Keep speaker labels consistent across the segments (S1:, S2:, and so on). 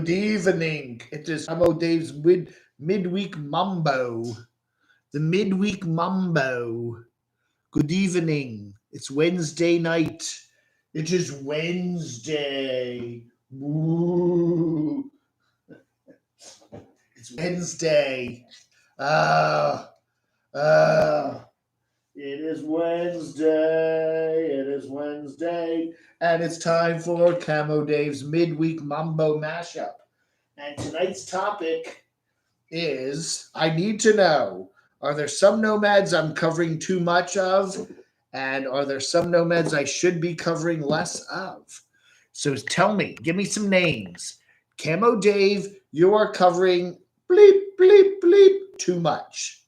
S1: Good evening. It is Mambo Dave's midweek mambo. The midweek mambo. Good evening. It's Wednesday night. It is Wednesday. Woo. It's Wednesday. Ah, it is Wednesday. It is Wednesday. And it's time for Camo Dave's midweek mambo mashup. And tonight's topic is I need to know, are there some nomads I'm covering too much of? And are there some nomads I should be covering less of? So tell me, give me some names. Camo Dave, you are covering bleep, bleep, bleep too much.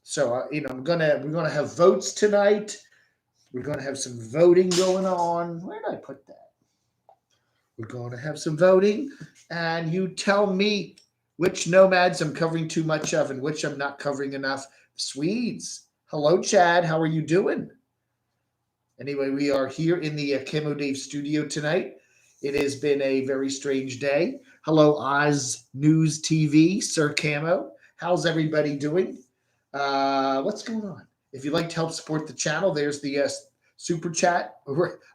S1: So, we're gonna have votes tonight. We're gonna have some voting going on. Where did I put that? We're going to have some voting, and you tell me which nomads I'm covering too much of and which I'm not covering enough. Swedes. Hello, Chad. How are you doing? Anyway, we are here in the Camo Dave studio tonight. It has been a very strange day. Hello, Oz News TV, Sir Camo. How's everybody doing? What's going on? If you'd like to help support the channel, there's the super chat.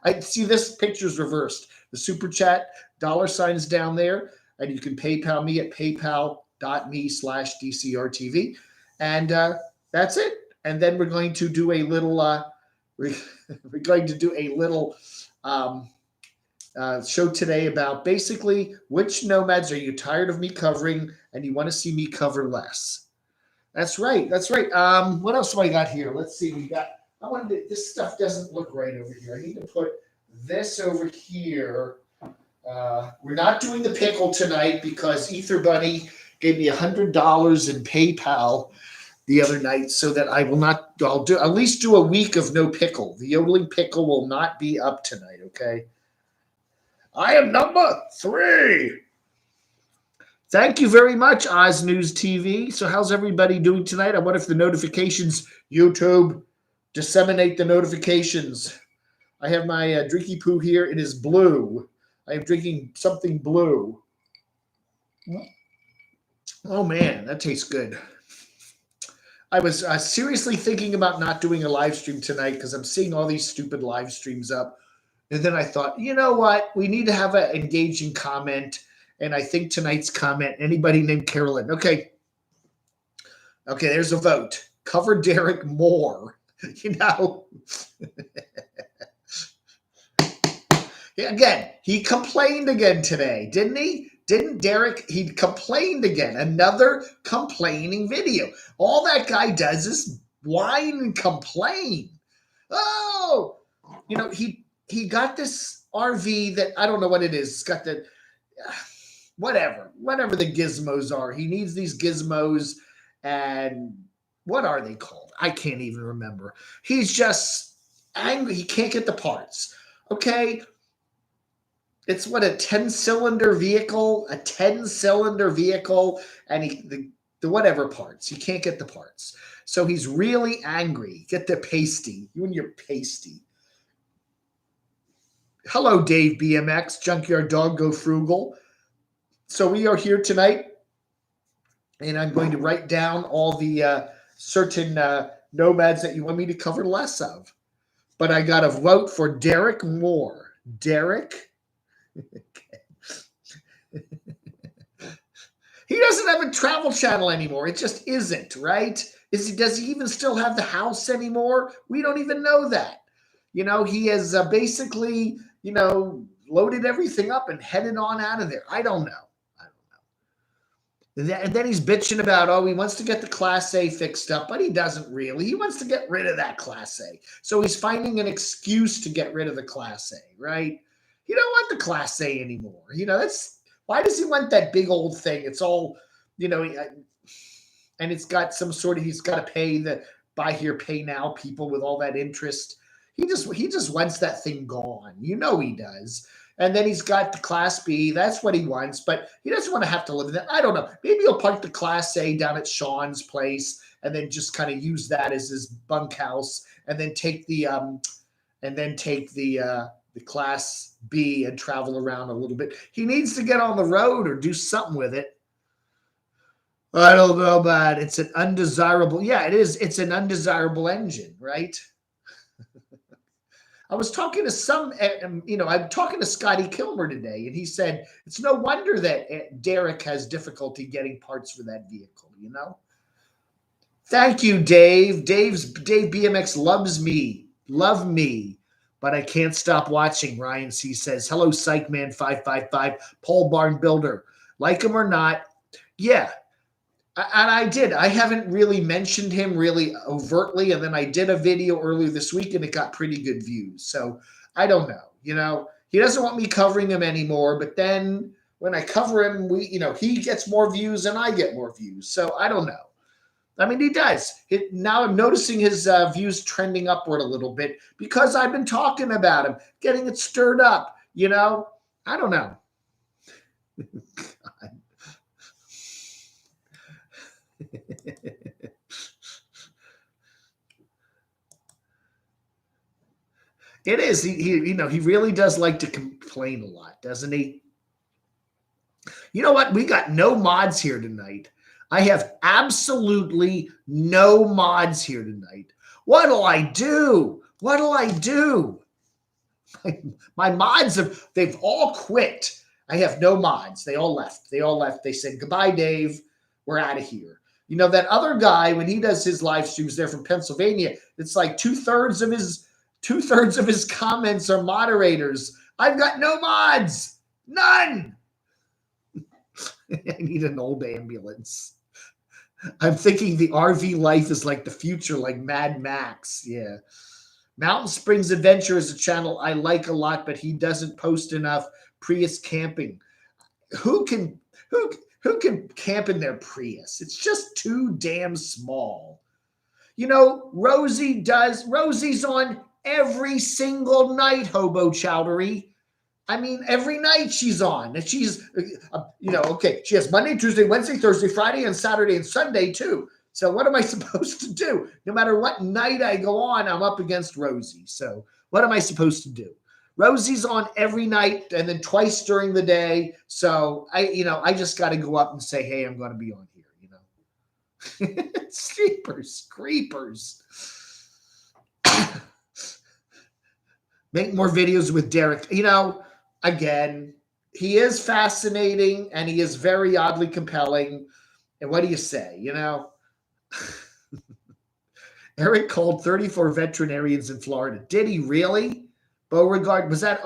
S1: I see this picture's reversed. The super chat $signs down there, and you can PayPal me at paypal.me/DCRTV. And that's it. And then we're going to do a little show today about basically which nomads are you tired of me covering and you want to see me cover less. That's right. What else have I got here? Let's see. This stuff doesn't look right over here. I need to put this over here. We're not doing the pickle tonight because Ether Bunny gave me $100 in PayPal the other night so that I'll at least do a week of no pickle. The yodeling pickle will not be up tonight, okay? I am number 3. Thank you very much, Oz News TV. So how's everybody doing tonight? I wonder if the notifications, YouTube, disseminate the notifications. I have my drinky poo here. It is blue. I am drinking something blue. Oh, man, that tastes good. I was seriously thinking about not doing a live stream tonight because I'm seeing all these stupid live streams up. And then I thought, you know what? We need to have an engaging comment. And I think tonight's comment, anybody named Carolyn. Okay, there's a vote. Cover Derek more. Again, he complained again today, didn't he? Didn't Derek? He complained again. Another complaining video. All that guy does is whine and complain. Oh, he got this RV that I don't know what it is. It's got the whatever the gizmos are. He needs these gizmos, and what are they called? I can't even remember. He's just angry. He can't get the parts. Okay. It's a 10-cylinder vehicle, and the whatever parts. He can't get the parts. So he's really angry. Get the pasty. You and your pasty. Hello, Dave BMX, Junkyard Dog Go Frugal. So we are here tonight, and I'm going to write down all the certain nomads that you want me to cover less of. But I got to vote for Derek Moore. Derek? He doesn't have a travel channel anymore. It just isn't, right? Does he even still have the house anymore? We don't even know that. He has basically, loaded everything up and headed on out of there. I don't know. And then he's bitching about, he wants to get the Class A fixed up, but he doesn't really. He wants to get rid of that Class A. So he's finding an excuse to get rid of the Class A, right? He don't want the Class A anymore. Why does he want that big old thing? It's all, and it's got some sort of, he's got to pay the buy here, pay now people with all that interest. He just wants that thing gone. He does. And then he's got the Class B. That's what he wants, but he doesn't want to have to live in that. I don't know. Maybe he'll park the Class A down at Sean's place and then just kind of use that as his bunkhouse, and then take the the Class B and travel around a little bit. He needs to get on the road or do something with it. I don't know, man. It's an undesirable. Yeah, it is. It's an undesirable engine, right? I was talking to I'm talking to Scotty Kilmer today, and he said it's no wonder that Derek has difficulty getting parts for that vehicle. Thank you, Dave. Dave BMX love me, but I can't stop watching. Ryan C says, "Hello, Psychman 555, Pole Barn Builder. Like him or not, yeah." And I did. I haven't really mentioned him really overtly. And then I did a video earlier this week and it got pretty good views. So I don't know. He doesn't want me covering him anymore. But then when I cover him, he gets more views and I get more views. So I don't know. I mean, he does. Now I'm noticing his views trending upward a little bit because I've been talking about him, getting it stirred up. I don't know. It is. He really does like to complain a lot, doesn't he? You know what? We got no mods here tonight. I have absolutely no mods here tonight. What'll I do? My mods they've all quit. I have no mods. They all left. They said, "Goodbye, Dave. We're out of here." That other guy, when he does his live streams there from Pennsylvania, it's like two-thirds of his comments are moderators. I've got no mods. None. I need an old ambulance. I'm thinking the RV life is like the future, like Mad Max. Yeah. Mountain Springs Adventure is a channel I like a lot, but he doesn't post enough Prius camping. Who can camp in their Prius? It's just too damn small. Rosie does. Rosie's on every single night, Hobo Chowdery. I mean, every night she's on. And she's, okay, she has Monday, Tuesday, Wednesday, Thursday, Friday, and Saturday and Sunday too. So what am I supposed to do? No matter what night I go on, I'm up against Rosie. So what am I supposed to do? Rosie's on every night and then twice during the day. So I just got to go up and say, "Hey, I'm going to be on here." Creepers. Make more videos with Derek. Again, he is fascinating and he is very oddly compelling. And what do you say? Eric called 34 veterinarians in Florida. Did he really? Beauregard, was that?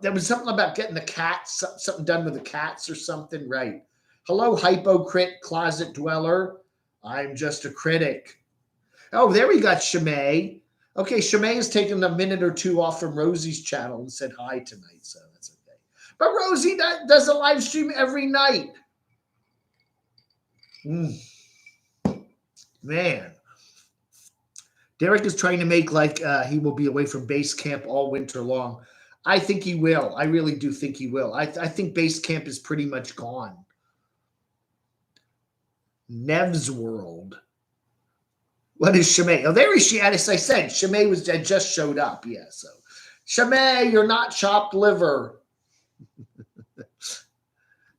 S1: There was something about getting the cats, something done with the cats or something, right? Hello, hypocrite closet dweller. I'm just a critic. Oh, there we got Shimei. Okay, Shimei has taken a minute or two off from Rosie's channel and said hi tonight, so that's okay. But Rosie does a live stream every night. Man. Derek is trying to make like he will be away from base camp all winter long. I think he will. I really do think he will. I think base camp is pretty much gone. Nev's World. What is Shimei? Oh, there is she. As I said, Shimei just showed up. Yeah, so Shimei, you're not chopped liver.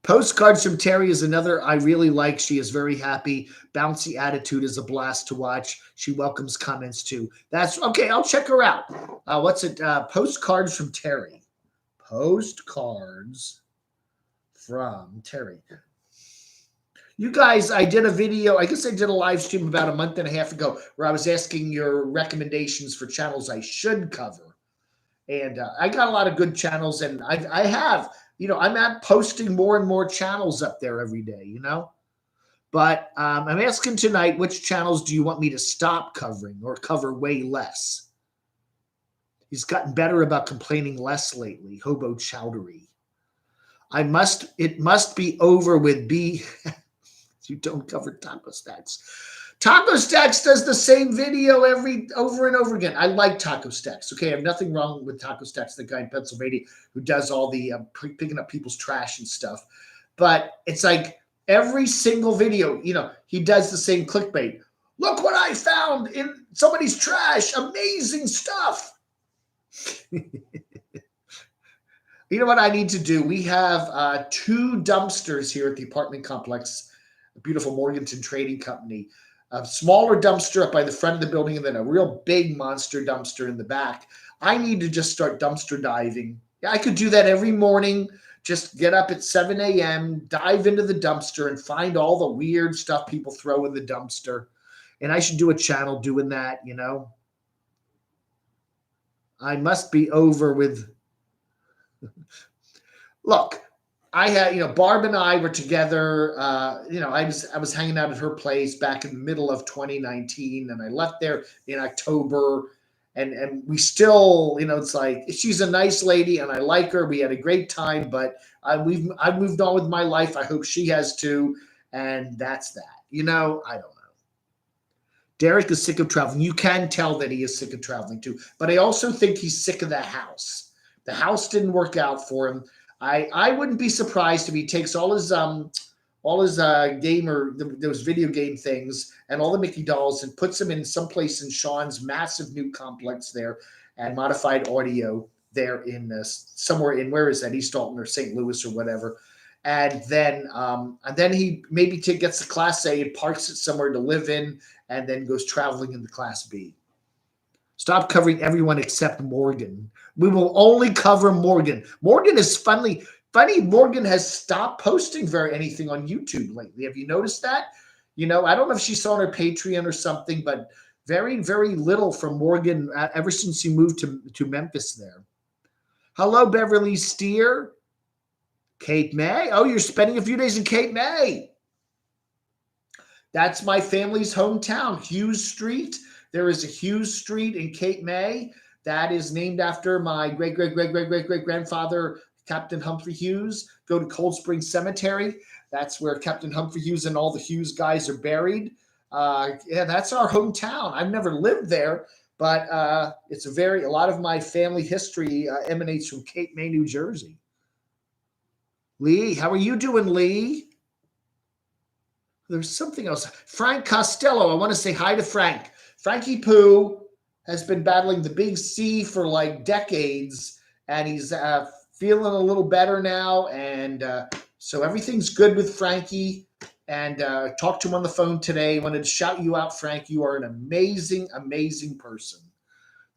S1: Postcards from Terry is another I really like. She is very happy. Bouncy attitude is a blast to watch. She welcomes comments too. That's okay. I'll check her out. What's it? Postcards from Terry. Postcards from Terry. You guys, I did a video. I guess I did a live stream about a month and a half ago where I was asking your recommendations for channels I should cover. And I got a lot of good channels, and I have. I'm not posting more and more channels up there every day, But I'm asking tonight, which channels do you want me to stop covering or cover way less? He's gotten better about complaining less lately. Hobo Chowdery. It must be over with B. You don't cover Taco Stacks. Taco Stacks does the same video over and over again. I like Taco Stacks. Okay, I have nothing wrong with Taco Stacks, the guy in Pennsylvania who does all the picking up people's trash and stuff. But it's like every single video, he does the same clickbait. Look what I found in somebody's trash. Amazing stuff. You know what I need to do? We have two dumpsters here at the apartment complex, a beautiful Morganton Trading Company. A smaller dumpster up by the front of the building, and then a real big monster dumpster in the back. I need to just start dumpster diving. Yeah, I could do that every morning. Just get up at 7 a.m., dive into the dumpster, and find all the weird stuff people throw in the dumpster. And I should do a channel doing that. I must be over with. Look, I had, Barb and I were together. I was hanging out at her place back in the middle of 2019, and I left there in October, and we still, it's like she's a nice lady, and I like her. We had a great time, but I've moved on with my life. I hope she has too, and that's that. I don't know. Derek is sick of traveling. You can tell that he is sick of traveling too, but I also think he's sick of the house. The house didn't work out for him. I wouldn't be surprised if he takes all his game or those video game things and all the Mickey dolls and puts them in someplace in Sean's massive new complex there and modified audio there in somewhere in, where is that, East Alton or St. Louis or whatever. And then he maybe gets the Class A and parks it somewhere to live in, and then goes traveling in the Class B. Stop covering everyone except Morgan. We will only cover Morgan. Morgan is funny. Morgan has stopped posting anything on YouTube lately. Have you noticed that? I don't know if she saw on her Patreon or something, but very, very little from Morgan ever since you moved to Memphis there. Hello, Beverly Steer. Cape May. Oh, you're spending a few days in Cape May. That's my family's hometown, Hughes Street. There is a Hughes Street in Cape May that is named after my great-great-great-great-great-great-grandfather, Captain Humphrey Hughes. Go to Cold Spring Cemetery. That's where Captain Humphrey Hughes and all the Hughes guys are buried. Yeah, that's our hometown. I've never lived there, but it's a lot of my family history emanates from Cape May, New Jersey. Lee, how are you doing, Lee? There's something else. Frank Costello. I want to say hi to Frank. Frankie Pooh has been battling the big C for like decades, and he's feeling a little better now. And so everything's good with Frankie. And talked to him on the phone today. Wanted to shout you out, Frank. You are an amazing, amazing person.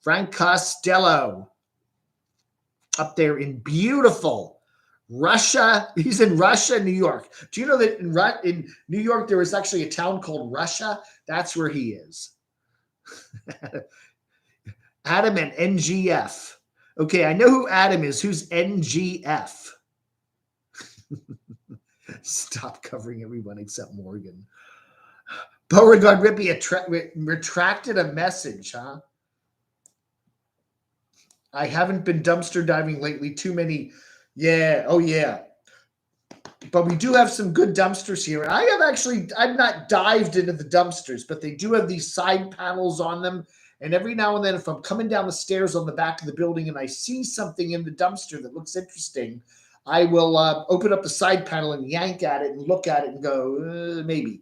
S1: Frank Costello up there in beautiful Russia. He's in Russia, New York. Do you know that in New York there is actually a town called Russia? That's where he is. Adam and NGF. Okay, I know who Adam is. Who's NGF? Stop covering everyone except Morgan. Beauregard Rippey retracted a message, huh? I haven't been dumpster diving lately. Too many. Yeah. Oh, yeah. But we do have some good dumpsters here. And I've not dived into the dumpsters, but they do have these side panels on them. And every now and then, if I'm coming down the stairs on the back of the building and I see something in the dumpster that looks interesting, I will open up the side panel and yank at it and look at it and go, maybe.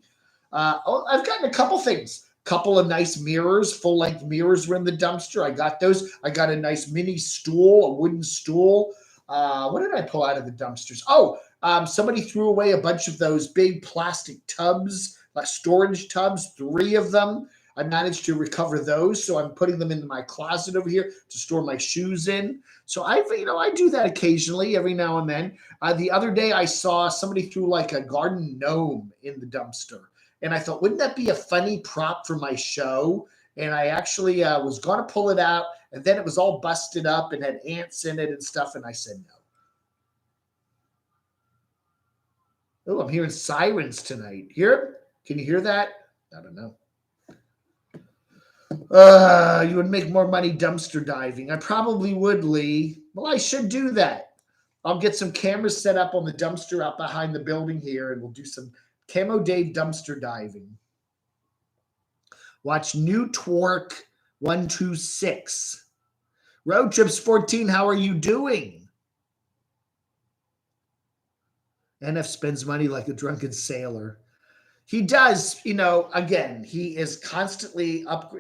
S1: I've gotten a couple things. Couple of nice mirrors, full-length mirrors were in the dumpster. I got those. I got a nice mini stool, a wooden stool. What did I pull out of the dumpsters? Oh, somebody threw away a bunch of those big plastic tubs, like storage tubs, 3 of them. I managed to recover those, so I'm putting them into my closet over here to store my shoes in. So I do that occasionally, every now and then. The other day I saw somebody threw like a garden gnome in the dumpster. And I thought, wouldn't that be a funny prop for my show? And I actually was going to pull it out, and then it was all busted up and had ants in it and stuff, and I said no. Oh, I'm hearing sirens tonight. Can you hear that? I don't know. You would make more money dumpster diving. I probably would, Lee. Well, I should do that. I'll get some cameras set up on the dumpster out behind the building here, and we'll do some Camo Dave dumpster diving. Watch New Twerk 126. Road Trips 14, how are you doing? NF spends money like a drunken sailor. He does, again, he is constantly up,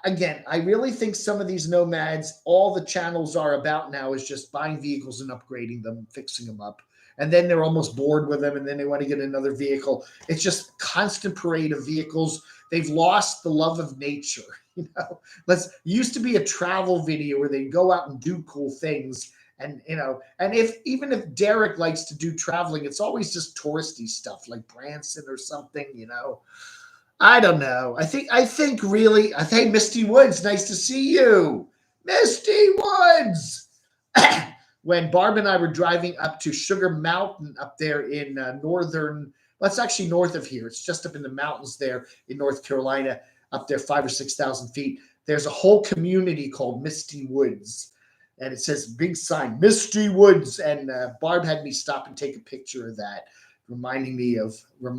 S1: again, I really think some of these nomads, all the channels are about now is just buying vehicles and upgrading them, fixing them up. And then they're almost bored with them and then they want to get another vehicle. It's just constant parade of vehicles. They've lost the love of nature. You know, used to be a travel video where they go out and do cool things. And and if even if Derek likes to do traveling, it's always just touristy stuff like Branson or something, I don't know. I think really. I think Misty Woods. Nice to see you, Misty Woods. When Barb and I were driving up to Sugar Mountain up there in northern. Well, it's actually north of here. It's just up in the mountains there in North Carolina, up there 5,000 or 6,000 feet. There's a whole community called Misty Woods, and it says big sign Misty Woods. And Barb had me stop and take a picture of that, reminding me of we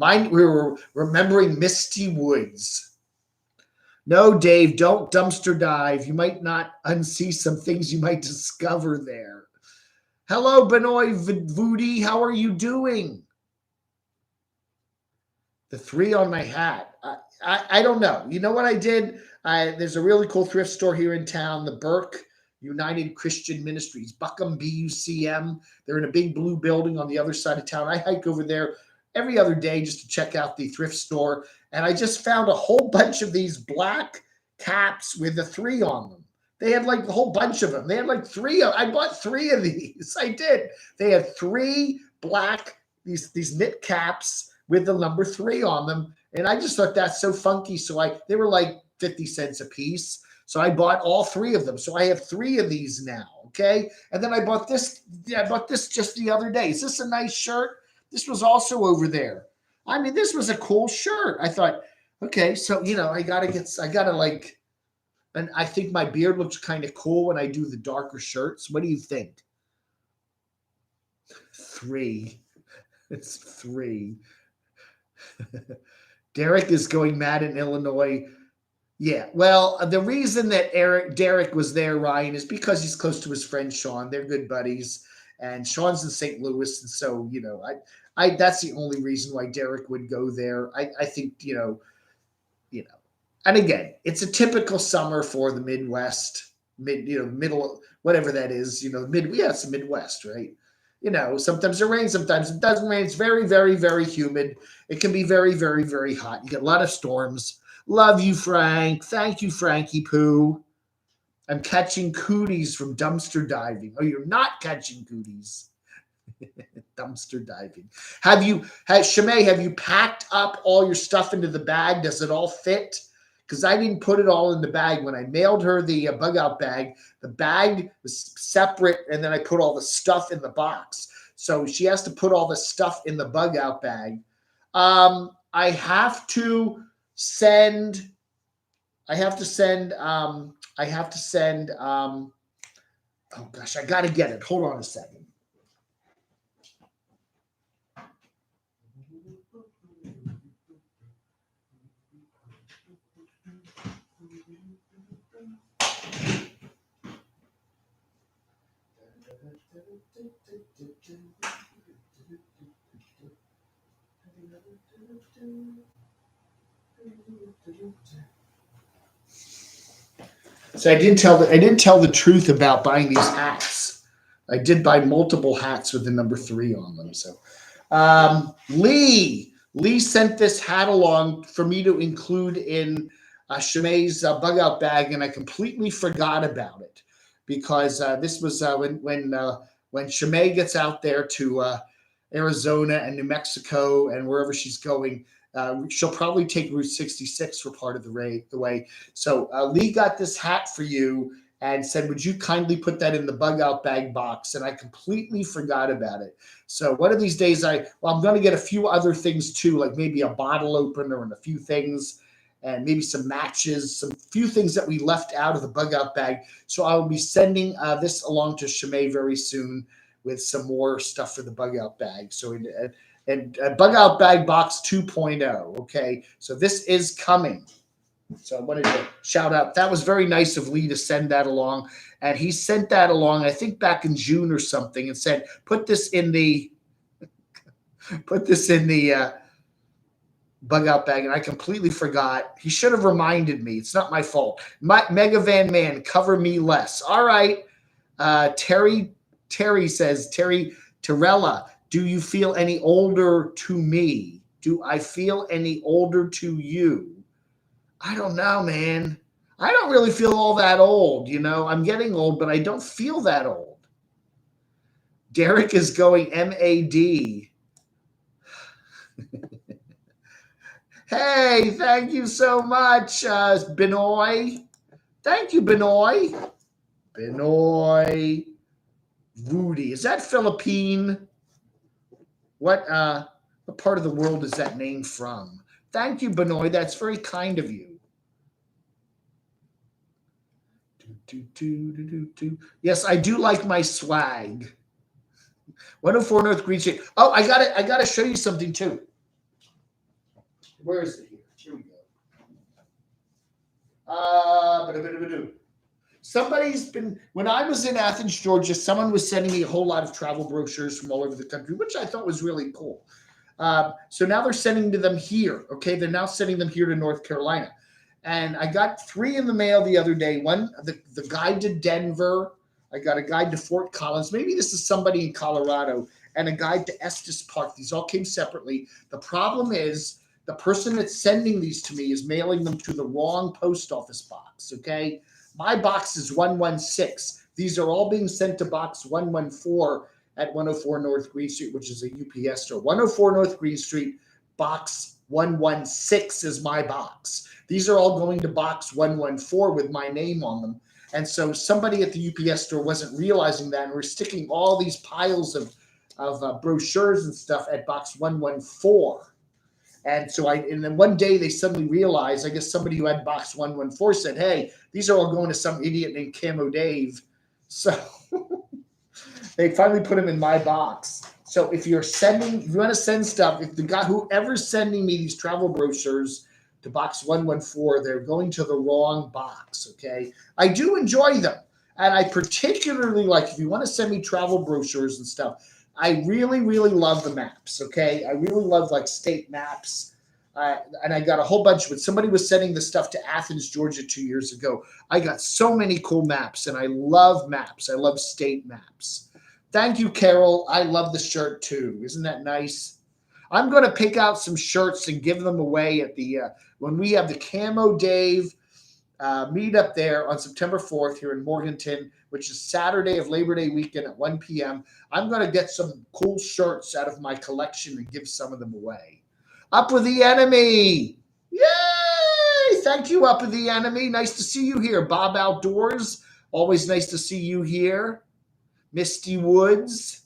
S1: were remembering Misty Woods. No, Dave, don't dumpster dive. You might not unsee some things you might discover there. Hello, Benoit Voody. How are you doing? The 3 on my hat. I don't know. You know what I did? There's a really cool thrift store here in town, the Burke United Christian Ministries, Buckham, BUCM. They're in a big blue building on the other side of town. I hike over there every other day just to check out the thrift store. And I just found a whole bunch of these black caps with the 3 on them. They had like a whole bunch of them. They had like 3 I bought 3 of these. I did. They had 3 black, these knit caps with the number 3 on them. And I just thought that's so funky. So they were like 50 cents a piece. So I bought all 3 of them. So I have 3 of these now. Okay. And then I bought this. I bought this just the other day. Is this a nice shirt? This was also over there. I mean, this was a cool shirt. I thought, okay, so, I gotta like, and I think my beard looks kind of cool when I do the darker shirts. What do you think? 3. It's 3. Derek is going mad in Illinois. Yeah, well, the reason that Derek was there, Ryan, is because he's close to his friend Sean. They're good buddies, and Sean's in St. Louis, and so I that's the only reason why Derek would go there. I think and again, it's a typical summer for the Midwest, middle, whatever that is. It's the Midwest, right? Sometimes it rains, sometimes it doesn't rain. It's very, very, very humid. It can be very, very, very hot. You get a lot of storms. Love you, Frank. Thank you, Frankie Poo. I'm catching cooties from dumpster diving. Oh, you're not catching cooties. Dumpster diving. Shimei, have you packed up all your stuff into the bag? Does it all fit? Because I didn't put it all in the bag. When I mailed her the bug out bag, the bag was separate, and then I put all the stuff in the box. So she has to put all the stuff in the bug out bag. I have to send. Oh gosh, I gotta get it. Hold on a second. So I didn't tell the truth about buying these hats. I did buy multiple hats with the number 3 on them. So Lee sent this hat along for me to include in Shimei's bug out bag, and I completely forgot about it because this was when Shimei gets out there to Arizona and New Mexico and wherever she's going. She'll probably take Route 66 for part of the way. So Lee got this hat for you and said, would you kindly put that in the bug out bag box? And I completely forgot about it. So one of these days, I'm going to get a few other things too, like maybe a bottle opener and a few things, and maybe some matches, some few things that we left out of the bug out bag. So I will be sending this along to Shimei very soon with some more stuff for the bug out bag. So and bug out bag box 2.0. Okay, so this is coming. So I wanted to shout out. That was very nice of Lee to send that along, and he sent that along, I think back in June or something, and said, put this in the bug out bag, and I completely forgot. He should have reminded me. It's not my fault. Mega Van Man, cover me less. All right. Terry says, Terry Torella, do you feel any older to me? Do I feel any older to you? I don't know, man. I don't really feel all that old. I'm getting old, but I don't feel that old. Derek is going MAD. Hey, thank you so much, Benoy. Thank you, Benoy. Benoy Woody. Is that Philippine? What part of the world is that name from? Thank you, Benoy. That's very kind of you. Yes, I do like my swag. 104 North Green Street. Oh, I got to show you something too. Where is it here? Here we go. Somebody's been, when I was in Athens, Georgia, someone was sending me a whole lot of travel brochures from all over the country, which I thought was really cool. So now they're sending to them here. Okay, they're now sending them here to North Carolina. And I got 3 in the mail the other day. One, the guide to Denver. I got a guide to Fort Collins. Maybe this is somebody in Colorado, and a guide to Estes Park. These all came separately. The problem is the person that's sending these to me is mailing them to the wrong post office box. Okay, my box is 116. These are all being sent to box 114 at 104 North Green Street, which is a UPS store. 104 North Green Street, box 116 is my box. These are all going to box 114 with my name on them. And so somebody at the UPS store wasn't realizing that, and we're sticking all these piles of brochures and stuff at box 114. And then one day they suddenly realized, I guess somebody who had box 114 said, hey, these are all going to some idiot named Camo Dave. So they finally put them in my box. So if you want to send stuff, if the guy, whoever's sending me these travel brochures to box 114, they're going to the wrong box, okay? I do enjoy them. And I particularly like, if you want to send me travel brochures and stuff, I really, really love the maps, okay? I really love like state maps. And I got a whole bunch. When somebody was sending the stuff to Athens, Georgia 2 years ago, I got so many cool maps, and I love maps. I love state maps. Thank you, Carol. I love the shirt too. Isn't that nice? I'm going to pick out some shirts and give them away at the when we have the Camo Dave meet up there on September 4th here in Morganton, which is Saturday of Labor Day weekend at 1 p.m. I'm going to get some cool shirts out of my collection and give some of them away. Up with the enemy. Yay! Thank you, Up with the enemy. Nice to see you here. Bob Outdoors. Always nice to see you here. Misty Woods.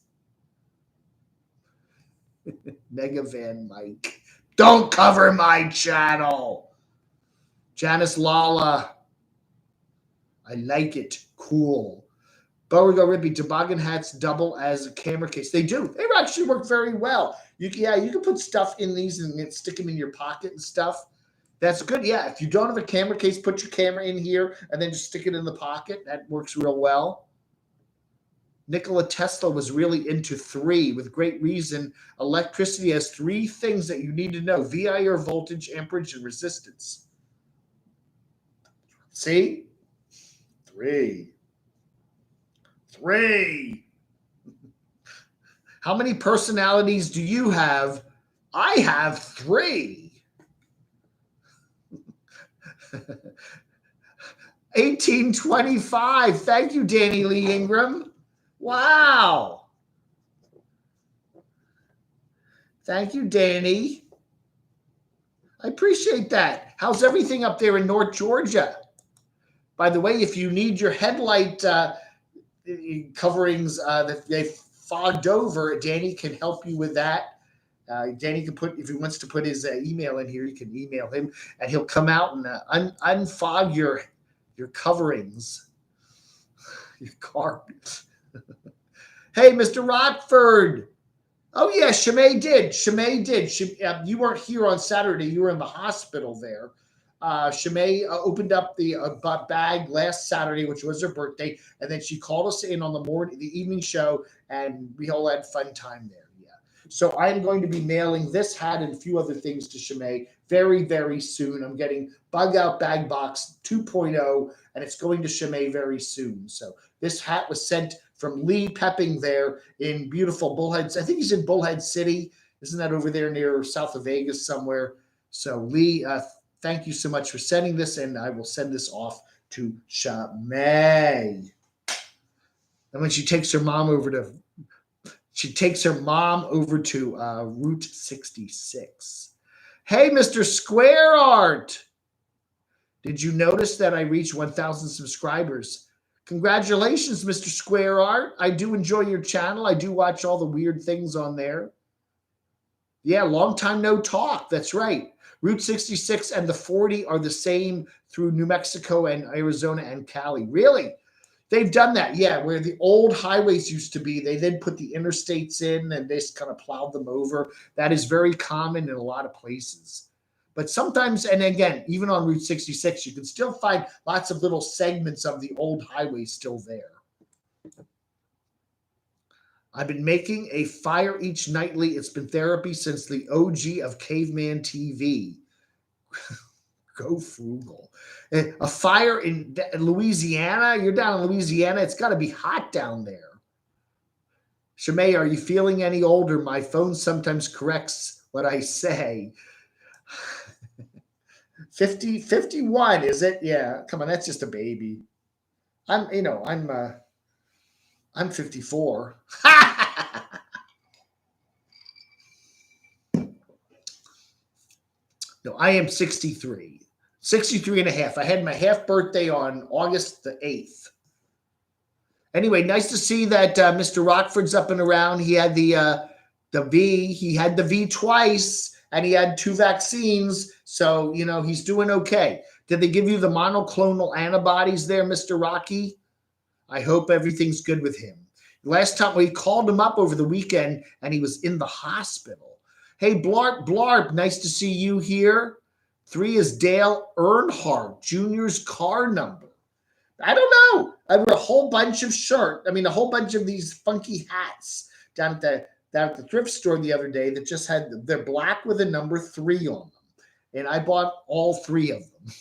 S1: Mega Van Mike. Don't cover my channel. Janice Lala. I like it. Cool. Beauregard Rippy, toboggan hats double as a camera case. They do. They actually work very well. You can put stuff in these and stick them in your pocket and stuff. That's good. Yeah, if you don't have a camera case, put your camera in here and then just stick it in the pocket. That works real well. Nikola Tesla was really into 3 with great reason. Electricity has 3 things that you need to know: VI, or voltage, amperage, and resistance. See? 3. How many personalities do you have? I have 3. 1825. Thank you, Danny Lee Ingram. Wow. Thank you, Danny. I appreciate that. How's everything up there in North Georgia? By the way, if you need your headlight coverings that they fogged over, Danny can help you with that. Danny can if he wants to put his email in here, you can email him, and he'll come out and unfog your coverings, your car. Hey, Mr. Rockford. Oh, yeah, Shemay did. You weren't here on Saturday. You were in the hospital there. Shemay opened up the bag last Saturday, which was her birthday, and then she called us in on the evening show, and we all had fun time there. Yeah. So I'm going to be mailing this hat and a few other things to Chimay very, very soon. I'm getting Bug Out Bag Box 2.0, and it's going to Chimay very soon. So this hat was sent from Lee Pepping there in beautiful Bullhead. I think he's in Bullhead City. Isn't that over there near south of Vegas somewhere? So Lee, thank you so much for sending this, and I will send this off to Chimay. And when she takes her mom over to Route 66. Hey, Mr. Square Art. Did you notice that I reached 1,000 subscribers? Congratulations, Mr. Square Art. I do enjoy your channel. I do watch all the weird things on there. Yeah, long time no talk. That's right. Route 66 and the 40 are the same through New Mexico and Arizona and Cali. Really? They've done that, yeah, where the old highways used to be. They then put the interstates in and they just kind of plowed them over. That is very common in a lot of places. But sometimes, and again, even on Route 66, you can still find lots of little segments of the old highways still there. I've been making a fire each nightly. It's been therapy since the OG of Caveman TV. Go frugal. A fire in Louisiana? You're down in Louisiana. It's got to be hot down there. Chimay, are you feeling any older? My phone sometimes corrects what I say. 51, is it? Yeah, come on, that's just a baby. I'm 54. No, I am 63. 63 and a half. I had my half birthday on August the 8th. Anyway, nice to see that Mr. Rockford's up and around. He had the V. He had the V twice, and he had 2 vaccines. So, he's doing okay. Did they give you the monoclonal antibodies there, Mr. Rocky? I hope everything's good with him. Last time we called him up over the weekend, and he was in the hospital. Hey, Blarp, nice to see you here. 3 is Dale Earnhardt Jr.'s car number. I don't know. I wear a whole bunch of a whole bunch of these funky hats down at the thrift store the other day that just they're black with a number 3 on them. And I bought all 3 of them.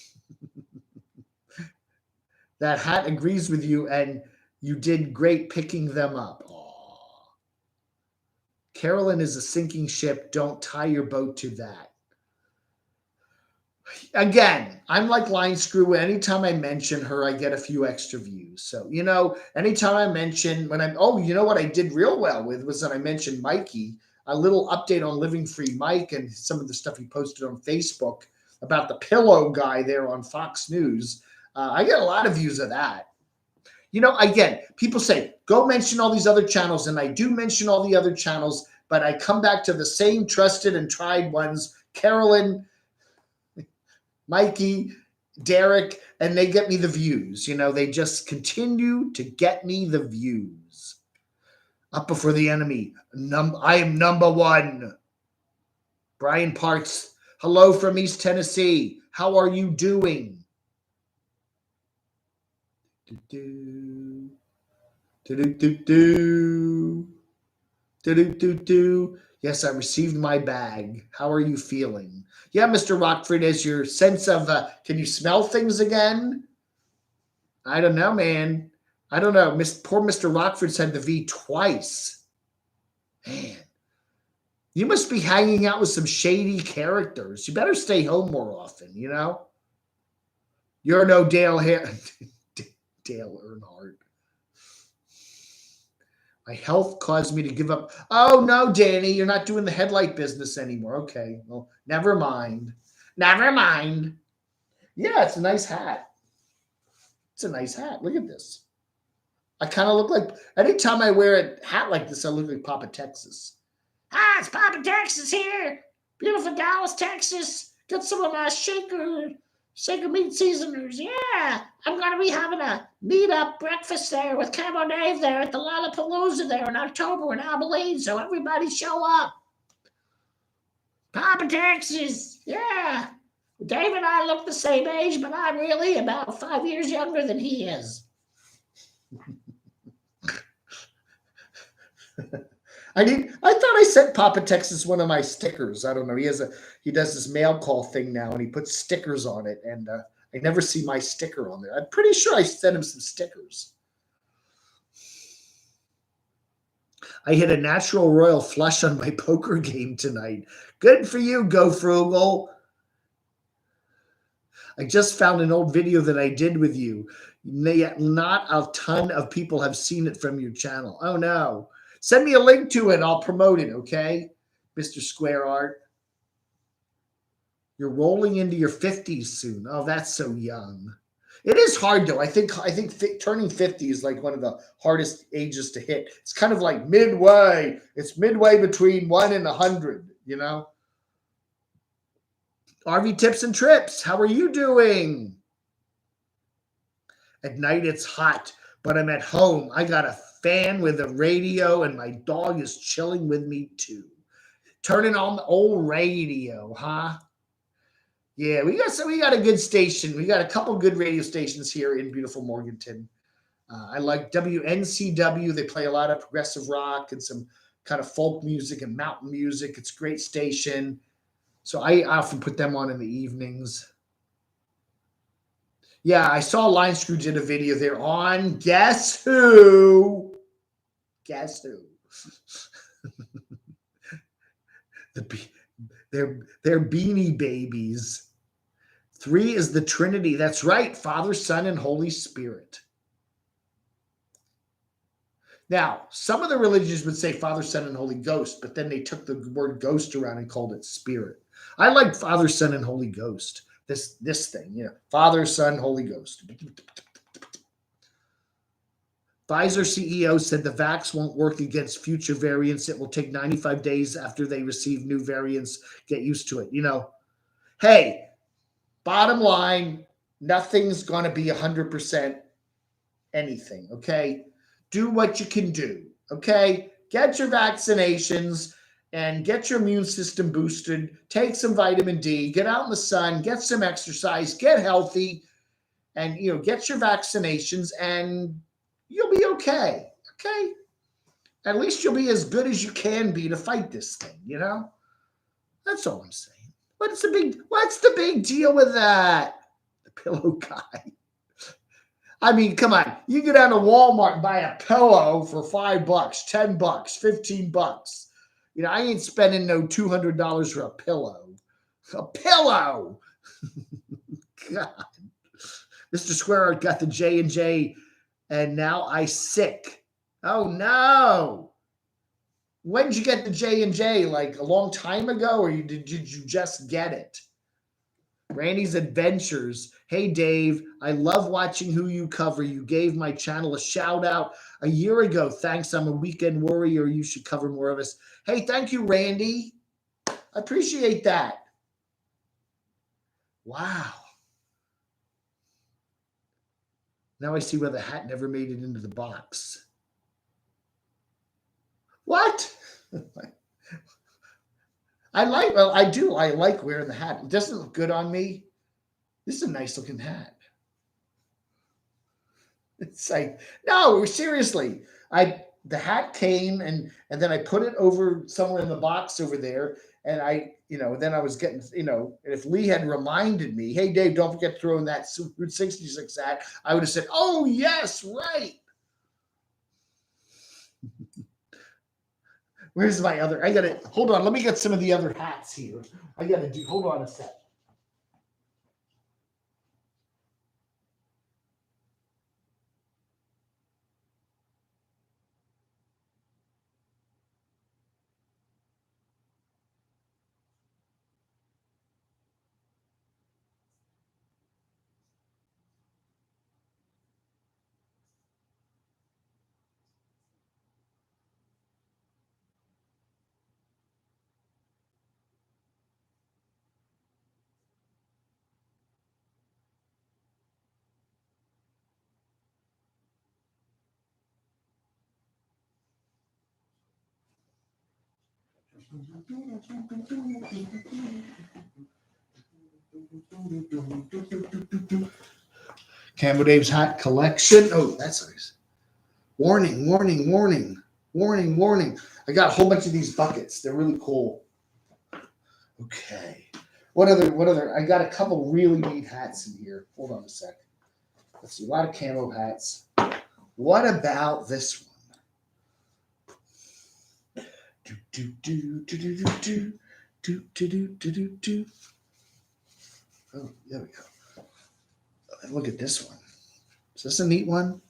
S1: That hat agrees with you, and you did great picking them up. Aww. Carolyn is a sinking ship. Don't tie your boat to that. Again, I'm like Line Screw. Anytime I mention her, I get a few extra views. So, anytime I mention what I did real well with was that I mentioned Mikey, a little update on Living Free Mike and some of the stuff he posted on Facebook about the pillow guy there on Fox News. I get a lot of views of that. Again, people say, go mention all these other channels, and I do mention all the other channels, but I come back to the same trusted and tried ones, Carolyn, Mikey, Derek, and they get me the views. They just continue to get me the views. Up before the enemy. I am number 1. Brian Parks, hello from East Tennessee. How are you doing? Yes, I received my bag. How are you feeling? Yeah, Mr. Rockford, is your sense of, can you smell things again? I don't know, man. I don't know. Poor Mr. Rockford's had the V twice. Man, you must be hanging out with some shady characters. You better stay home more often, You're no Dale Earnhardt. My health caused me to give up. Oh, no, Danny, you're not doing the Headlight business anymore. Okay, well, never mind. Never mind. Yeah, it's a nice hat. It's a nice hat. Look at this. I kind of look like, anytime I wear a hat like this, I look like Papa Texas. Hi, it's Papa Texas here. Beautiful Dallas, Texas. Got some of my shaker meat seasoners. Yeah, I'm going to be having a meet-up breakfast there with Camo Dave there at the Lollapalooza there in October in Abilene, so everybody show up. Papa Texas, yeah. Dave and I look the same age, but I'm really about 5 years younger than he is. I thought I sent Papa Texas one of my stickers. I don't know. He does this mail call thing now, and he puts stickers on it, and I never see my sticker on there. I'm pretty sure I sent him some stickers. I hit a natural royal flush on my poker game tonight. Good for you, Go Frugal. I just found an old video that I did with you. Not a ton of people have seen it from your channel. Oh no. Send me a link to it. I'll promote it, okay? Mr. Square Art. You're rolling into your 50s soon. Oh, that's so young. It is hard though. I think turning 50 is like one of the hardest ages to hit. It's kind of like midway. It's midway between 1 and 100, you know? RV Tips and Trips, how are you doing? At night it's hot, but I'm at home. I got a fan with a radio and my dog is chilling with me too. Turning on the old radio, huh? Yeah, we got a good station. We got a couple good radio stations here in beautiful Morganton. I like WNCW. They play a lot of progressive rock and some kind of folk music and mountain music. It's a great station. So I often put them on in the evenings. Yeah, I saw Line Screw did a video there on Guess Who? Guess Who? They're Beanie Babies. 3 is the Trinity. That's right. Father, Son, and Holy Spirit. Now, some of the religions would say Father, Son, and Holy Ghost, but then they took the word ghost around and called it Spirit. I like Father, Son, and Holy Ghost. This thing, you know, Father, Son, Holy Ghost. Pfizer CEO said the vax won't work against future variants. It will take 95 days after they receive new variants. Get used to it. You know, hey, bottom line, nothing's going to be 100% anything, okay? Do what you can do, okay? Get your vaccinations and get your immune system boosted. Take some vitamin D, get out in the sun, get some exercise, get healthy, and, you know, get your vaccinations and you'll be okay, okay? At least you'll be as good as you can be to fight this thing, you know? That's all I'm saying. What's the big deal with that? The pillow guy. I mean, come on. You go down to Walmart and buy a pillow for $5, $10, $15. You know, I ain't spending no $200 for a pillow. A pillow. God. Mr. Square got the J&J and now I sick. Oh no. When did you get the J&J? Like a long time ago, or did you just get it? Randy's Adventures. Hey, Dave, I love watching who you cover. You gave my channel a shout out a year ago. Thanks. I'm a weekend warrior. You should cover more of us. Hey, thank you, Randy. I appreciate that. Wow. Now I see why the hat never made it into the box. What? I like wearing the hat. It doesn't look good on me. This is a nice looking hat. It's like, no, seriously. The hat came and then I put it over somewhere in the box over there. And then I was getting, if Lee had reminded me, hey, Dave, don't forget to throw in that Route 66 hat, I would have said, oh, yes, right. Where's my other? Hold on. Let me get some of the other hats here. Hold on a sec. Camo Dave's hat collection. Oh, that's nice. Warning, warning, warning. Warning, warning. I got a whole bunch of these buckets. They're really cool. Okay. What other? I got a couple really neat hats in here. Hold on a sec. Let's see. A lot of camo hats. What about this one? Do do do do do do do do do do do do. Oh, there we go. Look at this one. Is this a neat one?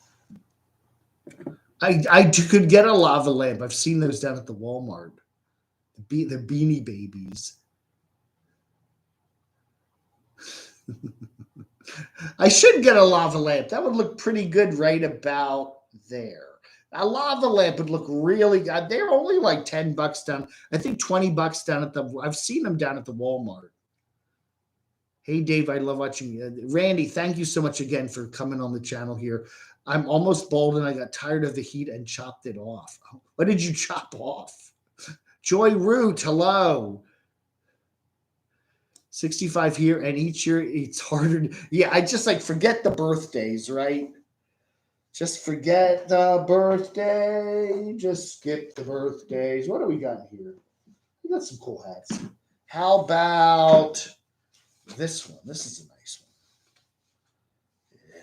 S1: I could get a lava lamp. I've seen those down at the Walmart. The Beanie Babies. I should get a lava lamp. That would look pretty good right about there. A lava lamp would look really good. They're only like $10 down. I think $20 down at the. I've seen them down at the Walmart. Hey Dave, I love watching you. Randy, thank you so much again for coming on the channel here. I'm almost bald and I got tired of the heat and chopped it off. What did you chop off? Joy Root, hello. 65 here, and each year it's harder. Yeah, I just like forget the birthdays, right? Just forget the birthday. Just skip the birthdays. What do we got here? We got some cool hats. How about this one? This is a nice one. Yeah,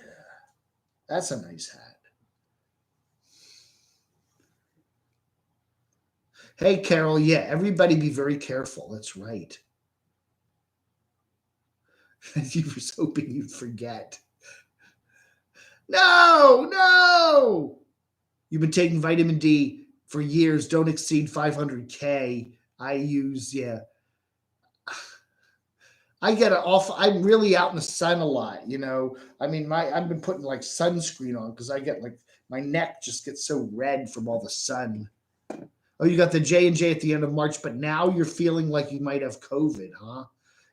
S1: that's a nice hat. Hey, Carol. Yeah, everybody be very careful. That's right. You were hoping you'd forget. No. You've been taking vitamin D for years. Don't exceed 500K. I use, yeah. I get it off. I'm really out in the sun a lot, you know. I mean, I've been putting like sunscreen on because I get like my neck just gets so red from all the sun. Oh, you got the J&J at the end of March, but now you're feeling like you might have COVID, huh?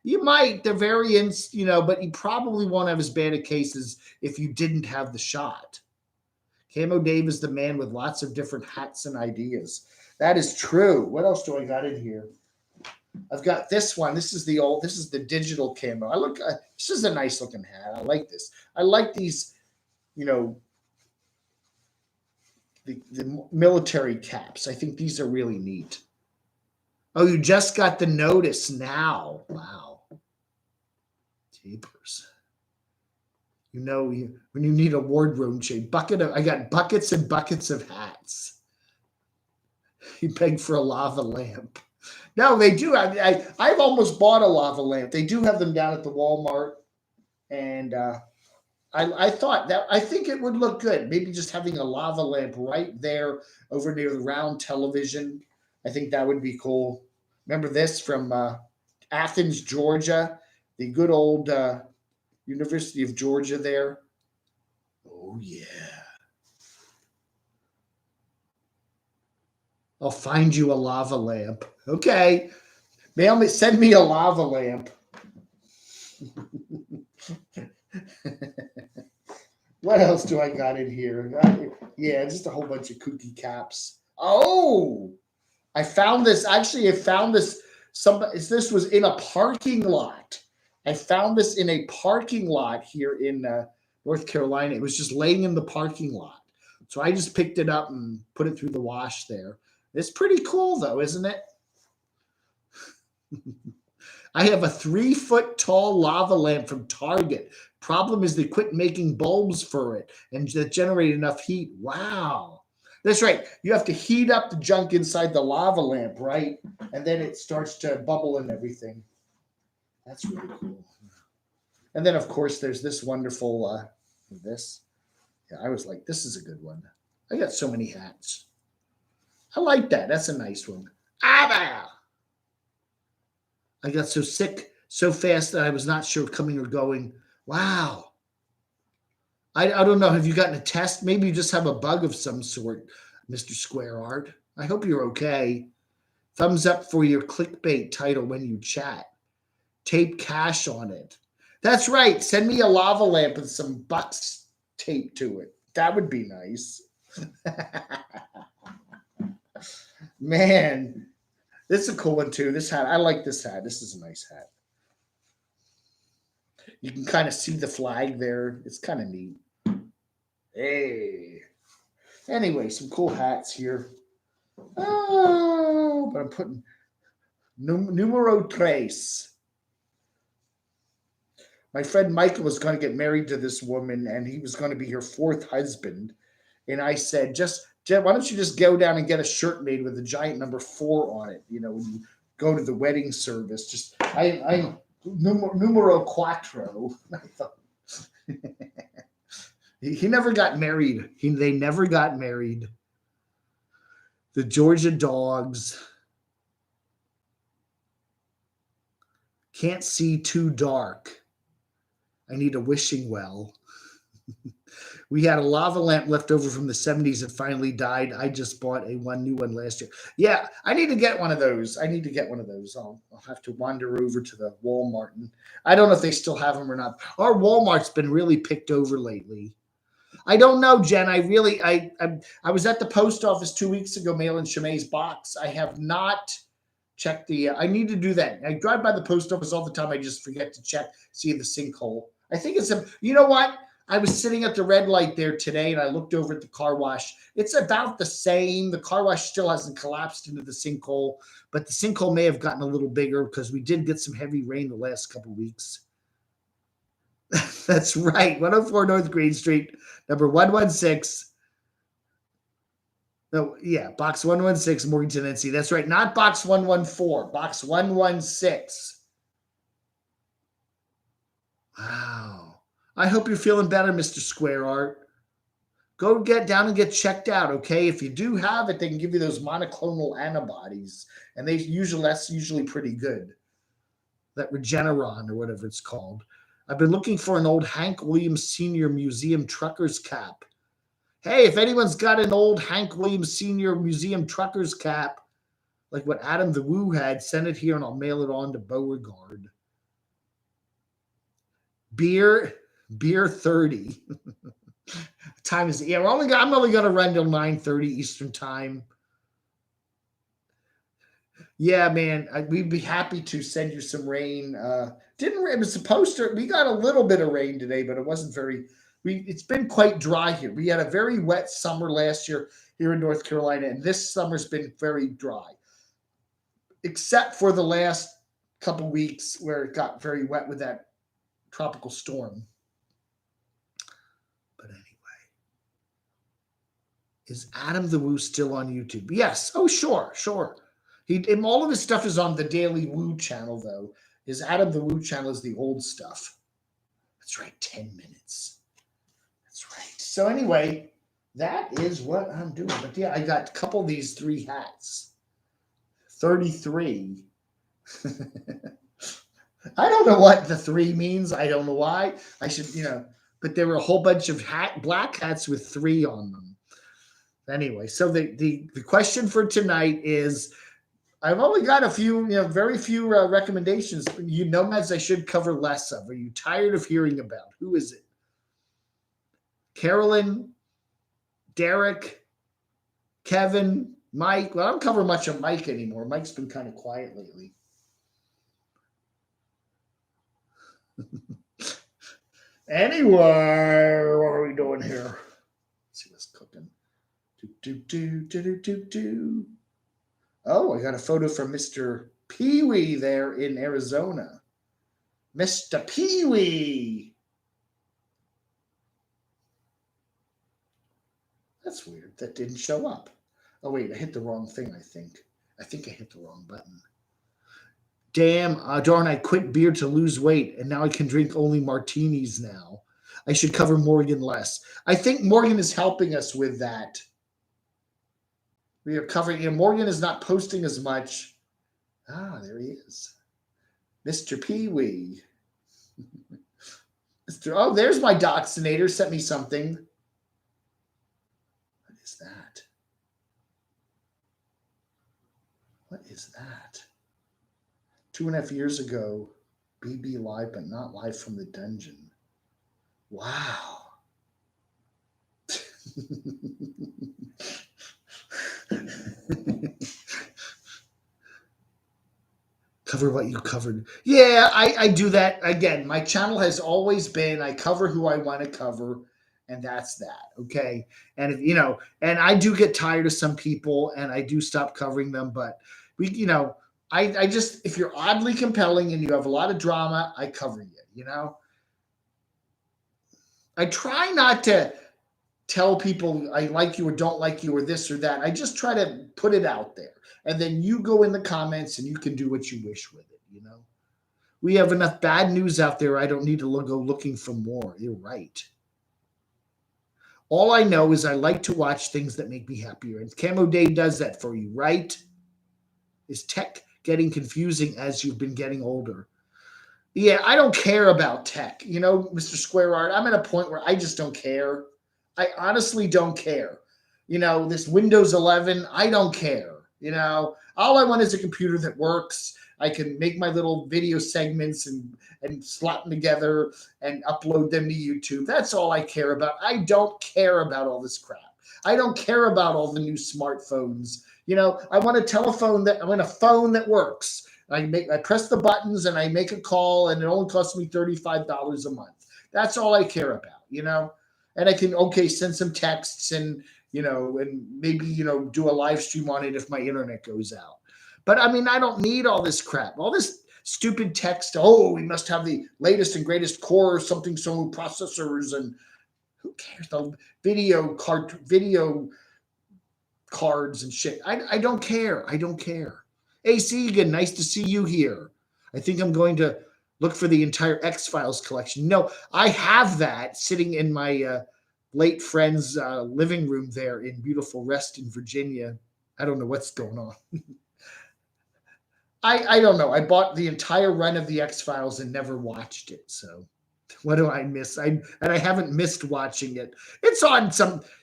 S1: You might. They're variants, you know, but you probably won't have as bad a cases if you didn't have the shot. Camo Dave is the man with lots of different hats and ideas. That is true. What else do I got in here? I've got this one. This is the digital camo. This is a nice looking hat. I like this. I like these, you know, the military caps. I think these are really neat. Oh, you just got the notice now. Wow. Jeepers. You know, when you need a wardrobe change, I got buckets and buckets of hats. You beg for a lava lamp. No, they do. I've almost bought a lava lamp. They do have them down at the Walmart, and I think it would look good. Maybe just having a lava lamp right there over near the round television. I think that would be cool. Remember this from Athens, Georgia, the good old University of Georgia there. Oh yeah. I'll find you a lava lamp. Okay. Send me a lava lamp. What else do I got in here? Yeah, just a whole bunch of kooky caps. Oh, I found this. Actually, I found this. This was in a parking lot. I found this in a parking lot here in North Carolina. It was just laying in the parking lot. So I just picked it up and put it through the wash there. It's pretty cool, though, isn't it? I have a 3-foot tall lava lamp from Target. Problem is they quit making bulbs for it and that generate enough heat. Wow. That's right. You have to heat up the junk inside the lava lamp, right? And then it starts to bubble and everything. That's really cool. And then, of course, there's this wonderful, this. Yeah, I was like, this is a good one. I got so many hats. I like that. That's a nice one. I got so sick so fast that I was not sure coming or going. Wow. I don't know. Have you gotten a test? Maybe you just have a bug of some sort, Mr. Square Art. I hope you're okay. Thumbs up for your clickbait title when you chat. Tape cash on it. That's right. Send me a lava lamp with some bucks taped to it. That would be nice. Man, this is a cool one too. This hat, I like this hat. This is a nice hat. You can kind of see the flag there. It's kind of neat. Hey. Anyway, some cool hats here. Oh, but I'm putting numero tres. My friend Michael was going to get married to this woman, and he was going to be her fourth husband. And I said, why don't you just go down and get a shirt made with a giant number 4 on it? You know, when you go to the wedding service, just I numero cuatro. I thought he never got married. They never got married. The Georgia Dogs can't see too dark. I need a wishing well. We had a lava lamp left over from the 70s that finally died. I just bought a new one last year. Yeah, I need to get one of those. I'll have to wander over to the Walmart. And I don't know if they still have them or not. Our Walmart's been really picked over lately. I don't know, Jen. I was at the post office 2 weeks ago mailing Shemai's box. I have not checked I need to do that. I drive by the post office all the time. I just forget to check, see the sinkhole. I think you know what? I was sitting at the red light there today and I looked over at the car wash. It's about the same. The car wash still hasn't collapsed into the sinkhole, but the sinkhole may have gotten a little bigger because we did get some heavy rain the last couple of weeks. That's right. 104 North Green Street, number 116. No, yeah, box 116, Morganton, NC. That's right. Not box 114, box 116. Wow. I hope you're feeling better, Mr. Square Art. Go get down and get checked out, okay? If you do have it, they can give you those monoclonal antibodies, and that's usually pretty good. That Regeneron or whatever it's called. I've been looking for an old Hank Williams Sr. Museum trucker's cap. Hey, if anyone's got an old Hank Williams Sr. Museum trucker's cap, like what Adam the Woo had, send it here and I'll mail it on to Beauregard. Beer 30. Time is I'm only going to run till 9:30 Eastern time. Yeah, man, we'd be happy to send you some rain. It was supposed to. We got a little bit of rain today, but it wasn't very. It's been quite dry here. We had a very wet summer last year here in North Carolina, and this summer's been very dry, except for the last couple weeks where it got very wet with that tropical storm. But anyway, is Adam the Woo still on YouTube? Yes. Oh, sure. All of his stuff is on the Daily Woo channel, though. His Adam the Woo channel is the old stuff. That's right, 10 minutes. That's right. So anyway, that is what I'm doing. But yeah, I got a couple of these 3 hats. 33. I don't know what the 3 means. I don't know why. I should, but there were a whole bunch of black hats with 3 on them. Anyway, so the question for tonight is, I've only got a few, very few recommendations. Nomads I should cover less of. Are you tired of hearing about? Who is it? Carolyn, Derek, Kevin, Mike. Well, I don't cover much of Mike anymore. Mike's been kind of quiet lately. Anyway, what are we doing here? Let's see what's cooking. Oh, I got a photo from Mr. Pee-wee there in Arizona. Mr. Pee-wee. That's weird. That didn't show up. Oh, wait, I hit the wrong thing, I think. I hit the wrong button. Damn, darn, I quit beer to lose weight, and now I can drink only martinis now. I should cover Morgan less. I think Morgan is helping us with that. We are covering, Morgan is not posting as much. Ah, there he is. Mr. Pee-wee. Oh, there's my Doxinator. Sent me something. What is that? What is that? 2.5 years ago, BB live, but not live from the dungeon. Wow. Cover what you covered. Yeah, I do that. Again, my channel has always been, I cover who I want to cover. and that's that. Okay. And if, and I do get tired of some people and I do stop covering them, but I just, if you're oddly compelling and you have a lot of drama, I cover you. I try not to tell people I like you or don't like you or this or that. I just try to put it out there. And then you go in the comments and you can do what you wish with it. We have enough bad news out there. I don't need to go looking for more. You're right. All I know is I like to watch things that make me happier. And Camo Day does that for you, right? Is tech getting confusing as you've been getting older? Yeah, I don't care about tech. Mr. Square Art, I'm at a point where I just don't care. I honestly don't care. This Windows 11, I don't care. All I want is a computer that works. I can make my little video segments and slot them together and upload them to YouTube. That's all I care about. I don't care about all this crap. I don't care about all the new smartphones. I want I want a phone that works. I press the buttons and I make a call and it only costs me $35 a month. That's all I care about, and I can, send some texts and maybe, do a live stream on it if my internet goes out. But I mean, I don't need all this crap, all this stupid text. Oh, we must have the latest and greatest core or something, so processors, and who cares? The video cards and shit. I don't care. I don't care. Hey, Segan, nice to see you here. I think I'm going to look for the entire X-Files collection. No, I have that sitting in my late friend's living room there in beautiful Reston, Virginia. I don't know what's going on. I don't know. I bought the entire run of the X-Files and never watched it. So what do I miss? I haven't missed watching it. It's on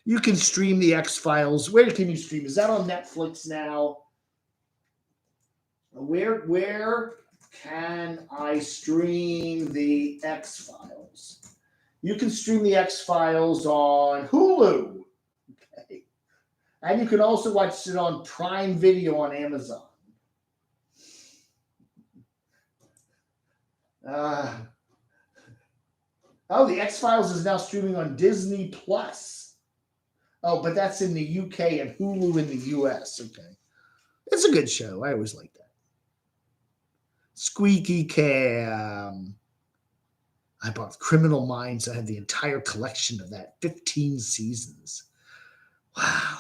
S1: you can stream the X-Files. Where can you stream? Is that on Netflix now? Where can I stream the X-Files? You can stream the X-Files on Hulu. Okay. And you can also watch it on Prime Video on Amazon. The X-Files is now streaming on Disney Plus. Oh, but that's in the UK and Hulu in the US. Okay. It's a good show. I always like that. Squeaky Cam. I bought Criminal Minds. I had the entire collection of that. 15 seasons. Wow.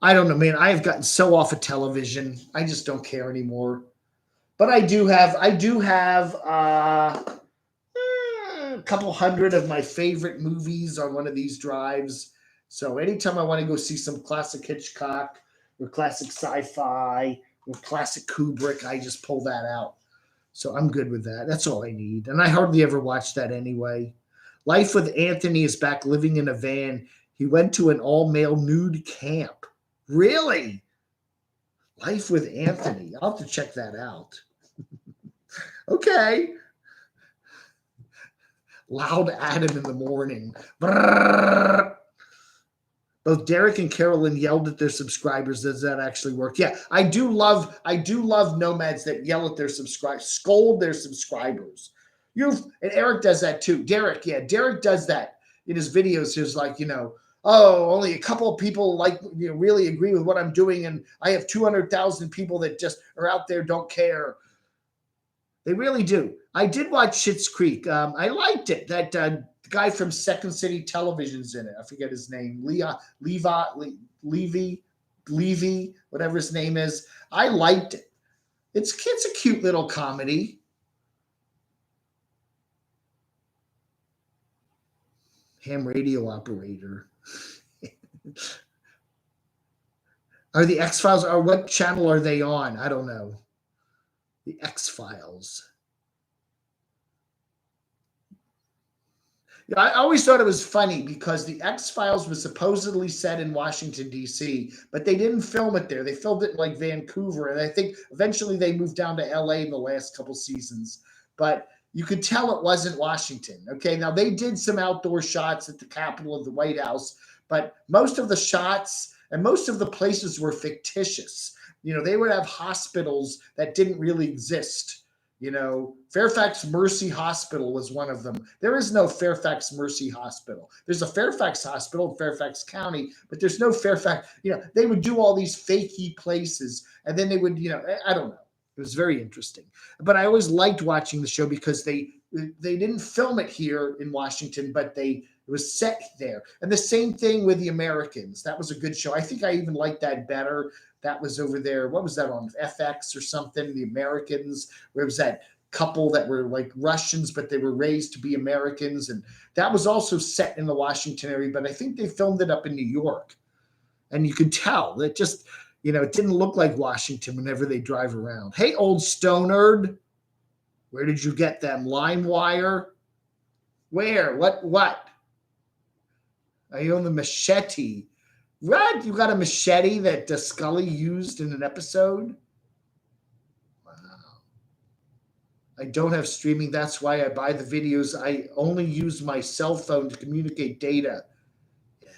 S1: I don't know, man. I have gotten so off of television. I just don't care anymore. But I do have a couple hundred of my favorite movies on one of these drives. So anytime I want to go see some classic Hitchcock or classic sci-fi or classic Kubrick, I just pull that out. So I'm good with that. That's all I need. And I hardly ever watch that anyway. Life with Anthony is back living in a van. He went to an all-male nude camp. Really? Life with Anthony. I'll have to check that out. Okay. Loud Adam in the morning. Brrr. Both Derek and Carolyn yelled at their subscribers. Does that actually work? Yeah, I do love nomads that yell at their subscribers, scold their subscribers. And Eric does that too. Derek does that in his videos. He's like, only a couple of people really agree with what I'm doing, and I have 200,000 people that just are out there, don't care. They really do. I did watch Schitt's Creek. I liked it. That the guy from Second City Television's in it. I forget his name. Levy, whatever his name is. I liked it. It's a cute little comedy. Ham radio operator. Are the X-Files, or what channel are they on? I don't know. The X-Files. I always thought it was funny because the X-Files was supposedly set in Washington, D.C., but they didn't film it there. They filmed it in Vancouver, and I think eventually they moved down to L.A. in the last couple seasons. But you could tell it wasn't Washington. Okay, now they did some outdoor shots at the Capitol of the White House, but most of the shots and most of the places were fictitious. They would have hospitals that didn't really exist. Fairfax Mercy Hospital was one of them. There is no Fairfax Mercy Hospital. There's a Fairfax Hospital in Fairfax County, but there's no Fairfax. They would do all these fakey places, and then they would, I don't know. It was very interesting. But I always liked watching the show because they didn't film it here in Washington, but it was set there. And the same thing with The Americans. That was a good show. I think I even liked that better. That was over there. What was that on FX or something? The Americans, where it was that couple that were like Russians, but they were raised to be Americans. And that was also set in the Washington area, but I think they filmed it up in New York. And you could tell that just, it didn't look like Washington whenever they drive around. Hey, old stonerd, where did you get them? LimeWire? Where? What? I own the machete. What? You got a machete that Scully used in an episode? Wow. I don't have streaming. That's why I buy the videos. I only use my cell phone to communicate data. Yeah.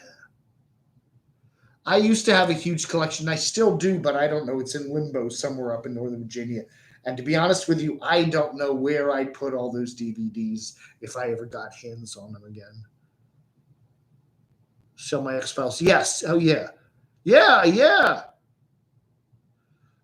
S1: I used to have a huge collection. I still do, but I don't know. It's in limbo somewhere up in Northern Virginia. And to be honest with you, I don't know where I'd put all those DVDs if I ever got hands on them again. Show my X-Files. Yes. Oh, yeah. Yeah.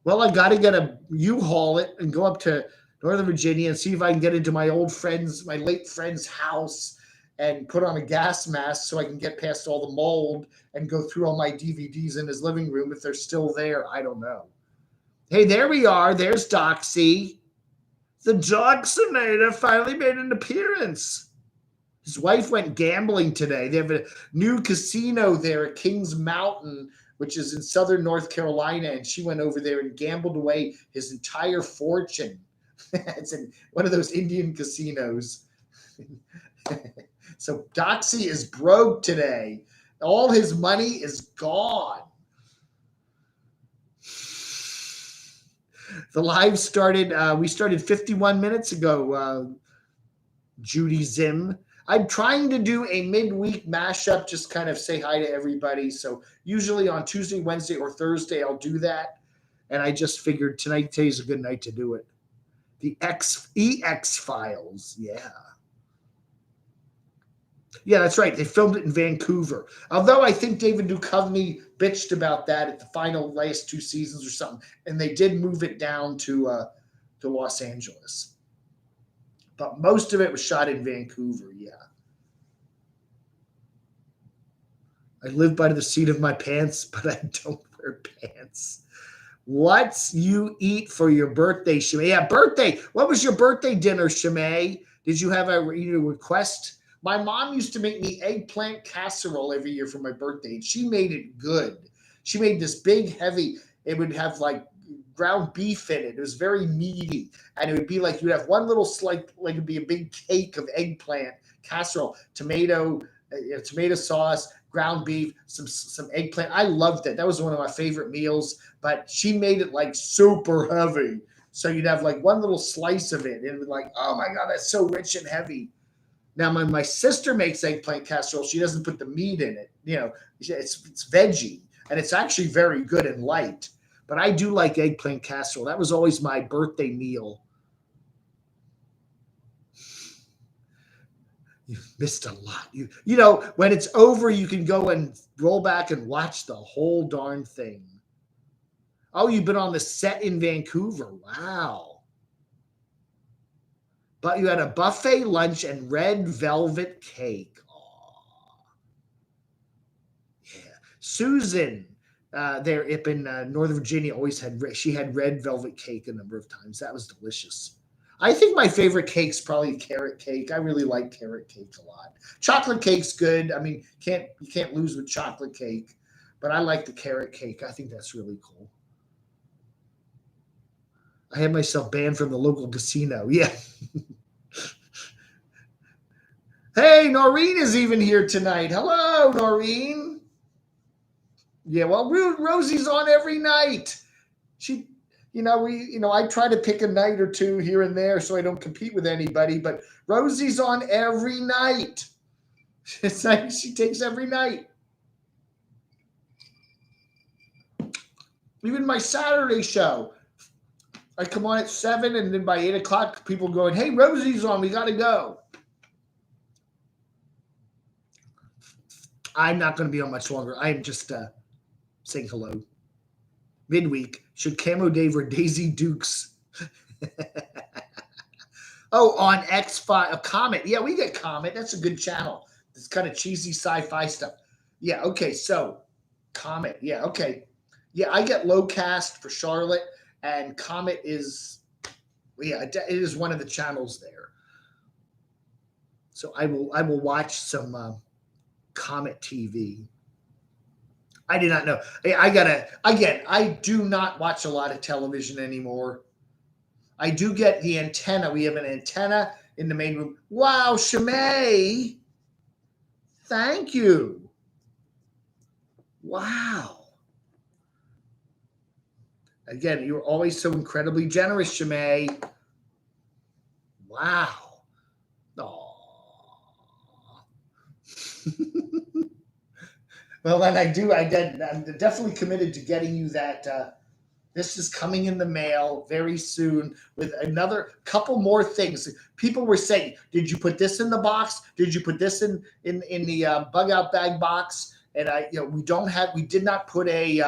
S1: Well, I got to get a U-Haul it and go up to Northern Virginia and see if I can get into my late friend's house and put on a gas mask so I can get past all the mold and go through all my DVDs in his living room if they're still there. I don't know. Hey, there we are. There's Doxy. The Doxinator finally made an appearance. His wife went gambling today. They have a new casino there at Kings Mountain, which is in southern North Carolina, and she went over there and gambled away his entire fortune. It's in one of those Indian casinos. So Doxy is broke today. All his money is gone. The live started, we started 51 minutes ago, Judy Zim. I'm trying to do a midweek mashup, just kind of say hi to everybody. So usually on Tuesday, Wednesday, or Thursday, I'll do that. And I just figured today's a good night to do it. The EX Files, yeah. Yeah, that's right. They filmed it in Vancouver. Although I think David Duchovny bitched about that at the last 2 seasons or something. And they did move it down to Los Angeles. But most of it was shot in Vancouver, yeah. I live by the seat of my pants, but I don't wear pants. What's you eat for your birthday, Shimei? Yeah, birthday. What was your birthday dinner, Shimei? Did you have a request? My mom used to make me eggplant casserole every year for my birthday, and she made it good. She made this big, heavy, it would have like ground beef in it. It was very meaty. And it would be like you'd have one little slice, like it'd be a big cake of eggplant casserole, tomato sauce, ground beef, some eggplant. I loved it. That was one of my favorite meals, but she made it like super heavy. So you'd have like one little slice of it and it'd be like, oh my God, that's so rich and heavy. Now, when my sister makes eggplant casserole, she doesn't put the meat in it. It's veggie, and it's actually very good and light. But I do like eggplant casserole. That was always my birthday meal. You've missed a lot. When it's over, you can go and roll back and watch the whole darn thing. Oh, you've been on the set in Vancouver. Wow. But you had a buffet lunch and red velvet cake. Oh. Yeah. Susan there up in Northern Virginia she had red velvet cake a number of times. That was delicious. I think my favorite cake's probably carrot cake. I really like carrot cake a lot. Chocolate cake's good. I mean, you can't lose with chocolate cake, but I like the carrot cake. I think that's really cool. I had myself banned from the local casino. Yeah. Hey, Noreen is even here tonight. Hello, Noreen. Yeah, well, Rosie's on every night. I try to pick a night or two here and there so I don't compete with anybody, but Rosie's on every night. It's like she takes every night. Even my Saturday show, I come on at 7, and then by 8 o'clock, people going, "Hey, Rosie's on. We got to go." I'm not going to be on much longer. I am just saying hello. Midweek, should Camo Dave or Daisy Dukes? Oh, on X-Files, Comet. Yeah, we get Comet. That's a good channel. It's kind of cheesy sci-fi stuff. Yeah, okay, so Comet. Yeah, okay. Yeah, I get Low Cast for Charlotte, and Comet is, yeah, it is one of the channels there. So I will watch some Comet TV. I did not know. I do not watch a lot of television anymore. I do get the antenna. We have an antenna in the main room. Wow, Shimei. Thank you. Wow. Again, you're always so incredibly generous, Shimei. Wow. Well, then I'm definitely committed to getting you that. This is coming in the mail very soon with another couple more things. People were saying, "Did you put this in the box? Did you put this in the bug out bag box?" And we did not put a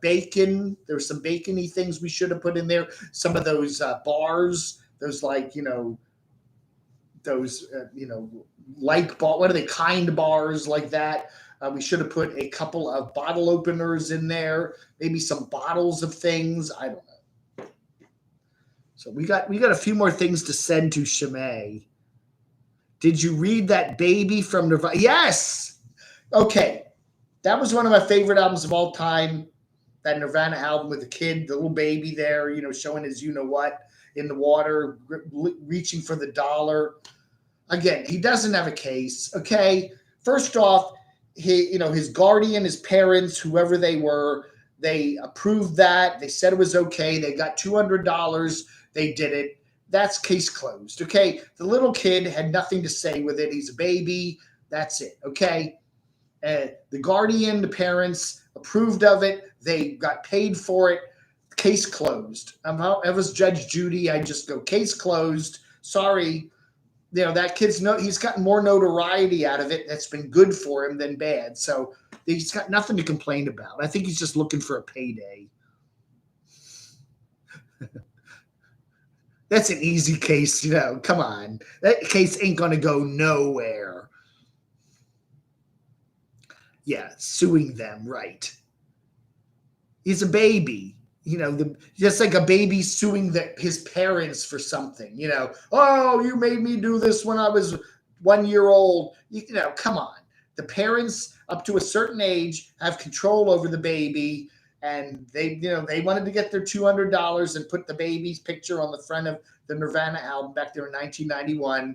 S1: bacon. There's some bacony things we should have put in there. Some of those bars, those like bar, what are they? Kind bars like that. We should have put a couple of bottle openers in there, maybe some bottles of things. I don't know. So we got a few more things to send to Shimei. Did you read that Baby from Nirvana? Yes. Okay, that was one of my favorite albums of all time. That Nirvana album with the kid, the little baby there, showing his what in the water, reaching for the dollar. Again, he doesn't have a case. Okay, first off, his guardian, his parents, whoever they were, they approved that. They said it was okay. They got $200. They did it. That's case closed. Okay, the little kid had nothing to say with it. He's a baby. That's it. Okay, the guardian, the parents approved of it. They got paid for it. Case closed. If I was Judge Judy, I'd just go case closed. Sorry. That kid's he's gotten more notoriety out of it. That's been good for him than bad. So he's got nothing to complain about. I think he's just looking for a payday. That's an easy case, come on. That case ain't going to go nowhere. Yeah, suing them, right. He's a baby. Just like a baby suing his parents for something, oh, you made me do this when I was 1 year old. Come on. The parents up to a certain age have control over the baby, and they wanted to get their $200 and put the baby's picture on the front of the Nirvana album back there in 1991.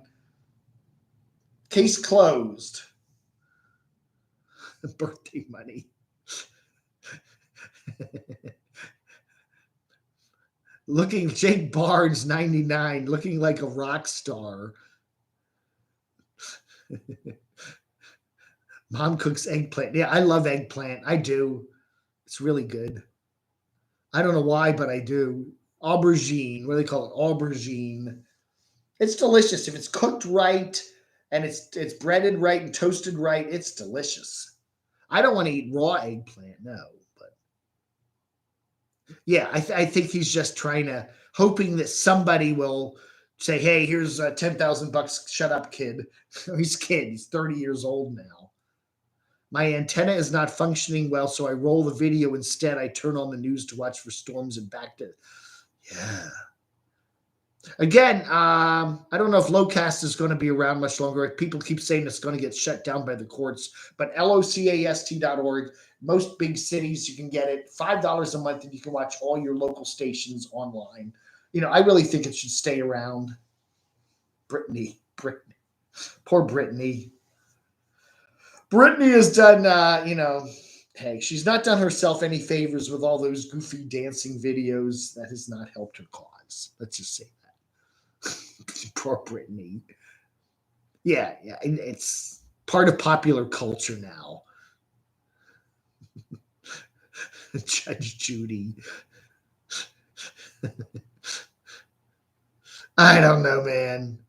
S1: Case closed. Birthday money. Looking Jake Barnes 99, looking like a rock star. Mom cooks eggplant. Yeah, I love eggplant. I do. It's really good. I don't know why, but I do. Aubergine. What do they call it? Aubergine. It's delicious. If it's cooked right and it's breaded right and toasted right, it's delicious. I don't want to eat raw eggplant, no. Yeah, I think he's just hoping that somebody will say, "Hey, here's $10,000. Shut up, kid." He's 30 years old now. My antenna is not functioning well, so I roll the video instead. I turn on the news to watch for storms and back to. Yeah. Again, I don't know if Lowcast is going to be around much longer. People keep saying it's going to get shut down by the courts, but locast.org. Most big cities, you can get it $5 a month, and you can watch all your local stations online. I really think it should stay around. Brittany, poor Brittany. Brittany has done, hey, she's not done herself any favors with all those goofy dancing videos. That has not helped her cause. Let's just say that. Poor Brittany. Yeah, it's part of popular culture now. Judge Judy. I don't know, man.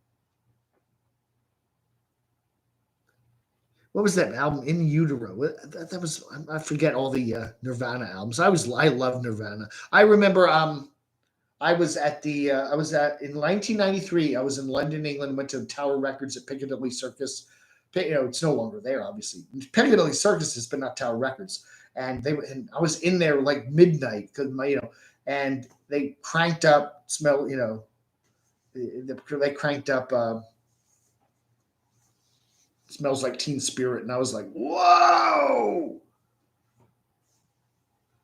S1: What was that album? In Utero. That was, I forget all the Nirvana albums. I love Nirvana. I remember I was at in 1993. I was in London, England. Went to Tower Records at Piccadilly Circus. It's no longer there, obviously. Piccadilly Circus has been not Tower Records, and I was in there like midnight because and they cranked up smell. They cranked up. Smells Like Teen Spirit, and I was like, whoa.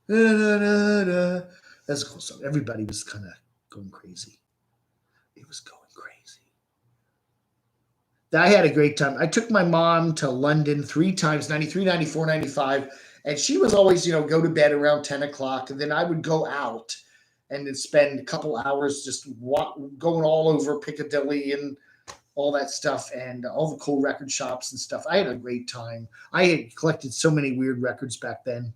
S1: Da, da, da, da. That's a cool song. Everybody was kind of going crazy. It was going crazy. I had a great time. I took my mom to London 3 times, 93, 94, 95. And she was always, go to bed around 10 o'clock. And then I would go out and then spend a couple hours just going all over Piccadilly and all that stuff and all the cool record shops and stuff. I had a great time. I had collected so many weird records back then.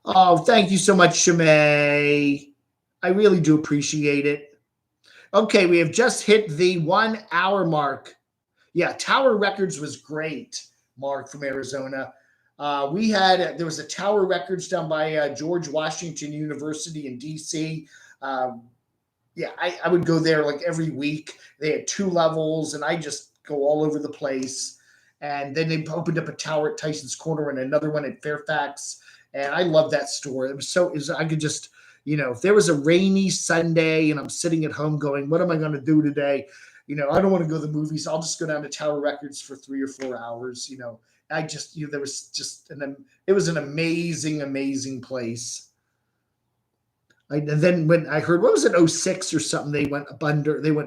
S1: Oh, thank you so much, Shimei. I really do appreciate it. Okay, we have just hit the 1 hour mark. Yeah, Tower Records was great, Mark from Arizona. There was a Tower Records down by George Washington University in DC. Yeah, I would go there like every week. They had 2 levels, and I just go all over the place. And then they opened up a tower at Tyson's Corner and another one at Fairfax. And I love that store. I could just, if there was a rainy Sunday and I'm sitting at home going, what am I going to do today? I don't want to go to the movies. I'll just go down to Tower Records for 3 or 4 hours. There was just, it was an amazing, amazing place. And then when I heard, what was it, 06 or something, they went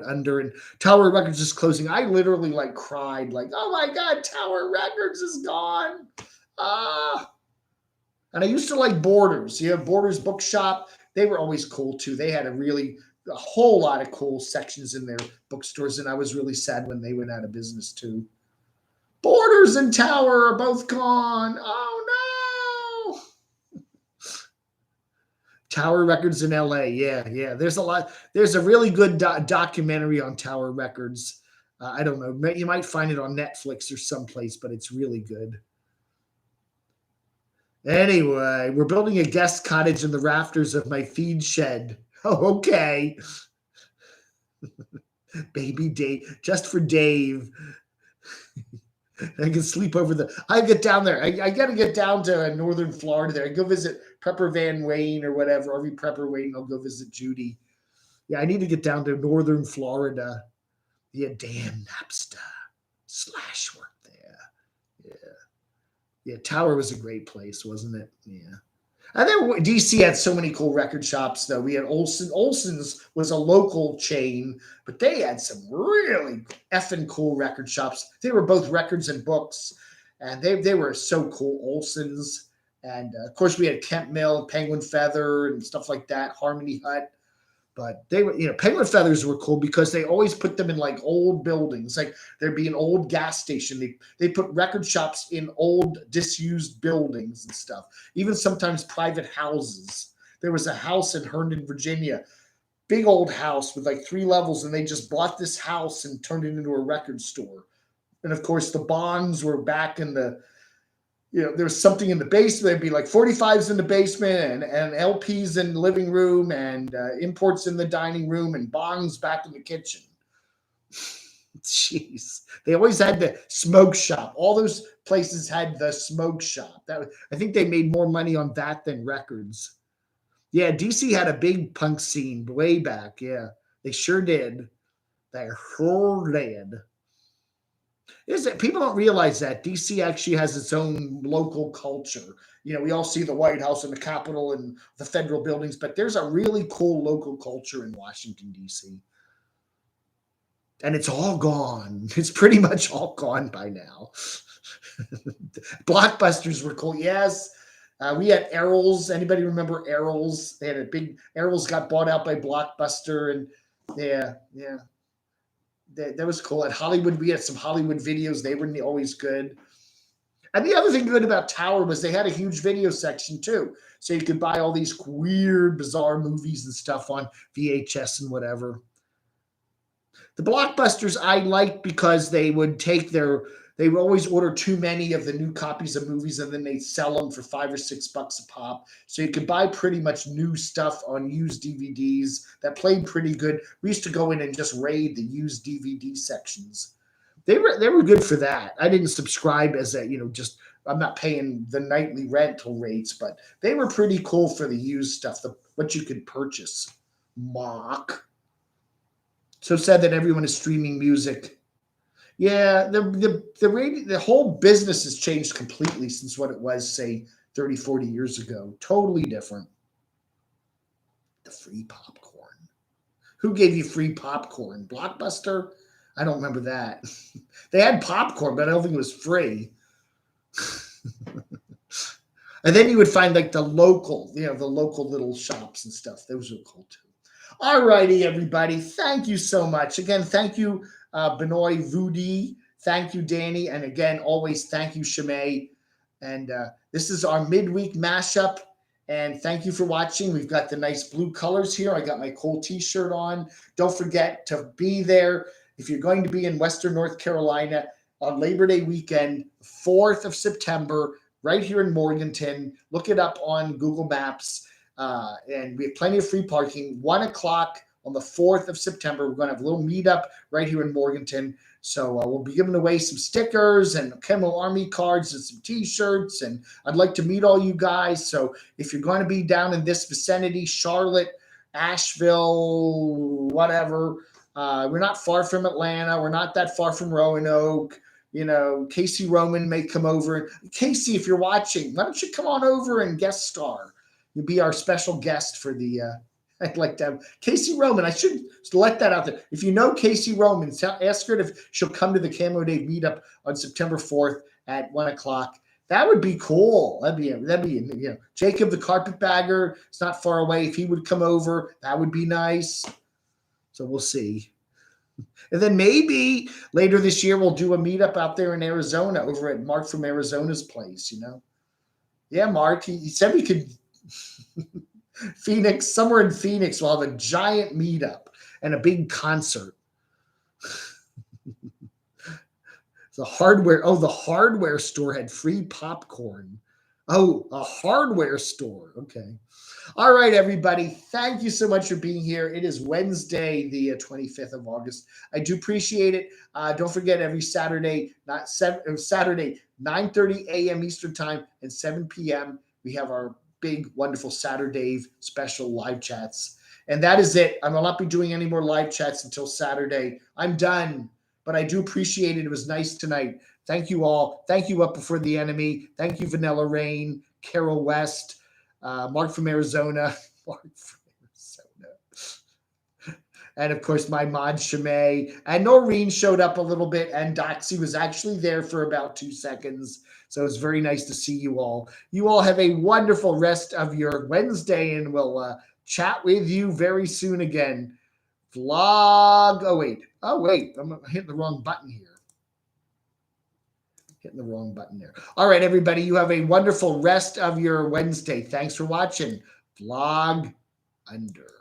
S1: under and Tower Records is closing. I literally like cried, like, oh my God, Tower Records is gone. And I used to like Borders. Borders Bookshop. They were always cool too. They had a whole lot of cool sections in their bookstores. And I was really sad when they went out of business too. Borders and Tower are both gone. Oh no. Tower Records in LA. Yeah. There's a really good documentary on Tower Records. I don't know. You might find it on Netflix or someplace, but it's really good. Anyway, we're building a guest cottage in the rafters of my feed shed. Oh, okay. Baby Dave, just for Dave. I can sleep over I get down there. I got to get down to northern Florida there. I go visit Prepper Van Wayne or whatever. Every Prepper Wayne, I'll go visit Judy. Yeah, I need to get down to northern Florida. Yeah, Dan Napster / work there. Yeah, Tower was a great place, wasn't it? Yeah. I think DC had so many cool record shops, though. We had Olson's was a local chain, but they had some really effing cool record shops. They were both records and books, and they were so cool. Olson's, and of course we had Kemp Mill, Penguin Feather, and stuff like that. Harmony Hut. But they were, Penguin Feathers were cool because they always put them in like old buildings. Like there'd be an old gas station. They put record shops in old disused buildings and stuff. Even sometimes private houses. There was a house in Herndon, Virginia, big old house with like 3 levels, and they just bought this house and turned it into a record store. And of course, the bongs were back in the there was something in the basement. There'd be like 45s in the basement and LPs in the living room and imports in the dining room and bongs back in the kitchen. Jeez. They always had the smoke shop. All those places had the smoke shop. I think they made more money on that than records. Yeah, DC had a big punk scene way back. Yeah, they sure did. They sure did. People don't realize that DC actually has its own local culture. We all see the White House and the Capitol and the federal buildings, but there's a really cool local culture in Washington, D.C. And it's all gone. It's pretty much all gone by now. Blockbusters were cool. Yes. We had Errol's. Anybody remember Errol's? They had a big Errol's got bought out by Blockbuster, and yeah. That was cool. At Hollywood, we had some Hollywood videos. They were always good. And the other thing good about Tower was they had a huge video section too. So you could buy all these weird, bizarre movies and stuff on VHS and whatever. The Blockbusters I liked because they would always order too many of the new copies of movies and then they'd sell them for $5 or $6 a pop. So you could buy pretty much new stuff on used DVDs that played pretty good. We used to go in and just raid the used DVD sections. They were good for that. I didn't subscribe as a, just I'm not paying the nightly rental rates, but they were pretty cool for the used stuff, what you could purchase. Mock. So sad that everyone is streaming music. Yeah, the whole business has changed completely since what it was, say, 30, 40 years ago. Totally different. The free popcorn. Who gave you free popcorn? Blockbuster? I don't remember that. They had popcorn, but I don't think it was free. And then you would find like the local little shops and stuff. Those were cool too. All righty, everybody. Thank you so much. Again, thank you, Benoit Voudi. Thank you, Danny. And again, always thank you, Shimei. And this is our midweek mashup. And thank you for watching. We've got the nice blue colors here. I got my Cole t-shirt on. Don't forget to be there. If you're going to be in Western North Carolina on Labor Day weekend, 4th of September, right here in Morganton, look it up on Google Maps. And we have plenty of free parking. 1 o'clock on the 4th of September. We're going to have a little meetup right here in Morganton. So we'll be giving away some stickers and Camel Army cards and some t-shirts. And I'd like to meet all you guys. So if you're going to be down in this vicinity, Charlotte, Asheville, whatever, we're not far from Atlanta. We're not that far from Roanoke. Casey Roman may come over. Casey, if you're watching, why don't you come on over and guest star? You'll be our special guest for the, I'd like to have Casey Roman. I should let that out there. If you know Casey Roman, ask her if she'll come to the Camo Dave meetup on September 4th at 1 o'clock. That would be cool. That'd be Jacob the carpetbagger. It's not far away. If he would come over, that would be nice. So we'll see. And then maybe later this year, we'll do a meetup out there in Arizona over at Mark from Arizona's place, Yeah, Mark, he said we could Phoenix, somewhere in Phoenix, we'll have a giant meetup and a big concert. The hardware store had free popcorn. Oh, a hardware store. Okay. All right, everybody. Thank you so much for being here. It is Wednesday, the 25th of August. I do appreciate it. Don't forget every Saturday, 9:30 a.m. Eastern Time and 7 p.m. we have our big, wonderful Saturday special live chats. And that is it. I will not be doing any more live chats until Saturday. I'm done. But I do appreciate it. It was nice tonight. Thank you all. Thank you, Up Before the Enemy. Thank you, Vanilla Rain, Carol West, Mark from Arizona. And, of course, my mod, Shimei. And Noreen showed up a little bit, and Doxy was actually there for about 2 seconds. So it's very nice to see you all. You all have a wonderful rest of your Wednesday, and we'll chat with you very soon again. Vlog. Oh, wait. I'm hitting the wrong button here. All right, everybody. You have a wonderful rest of your Wednesday. Thanks for watching. Vlog under.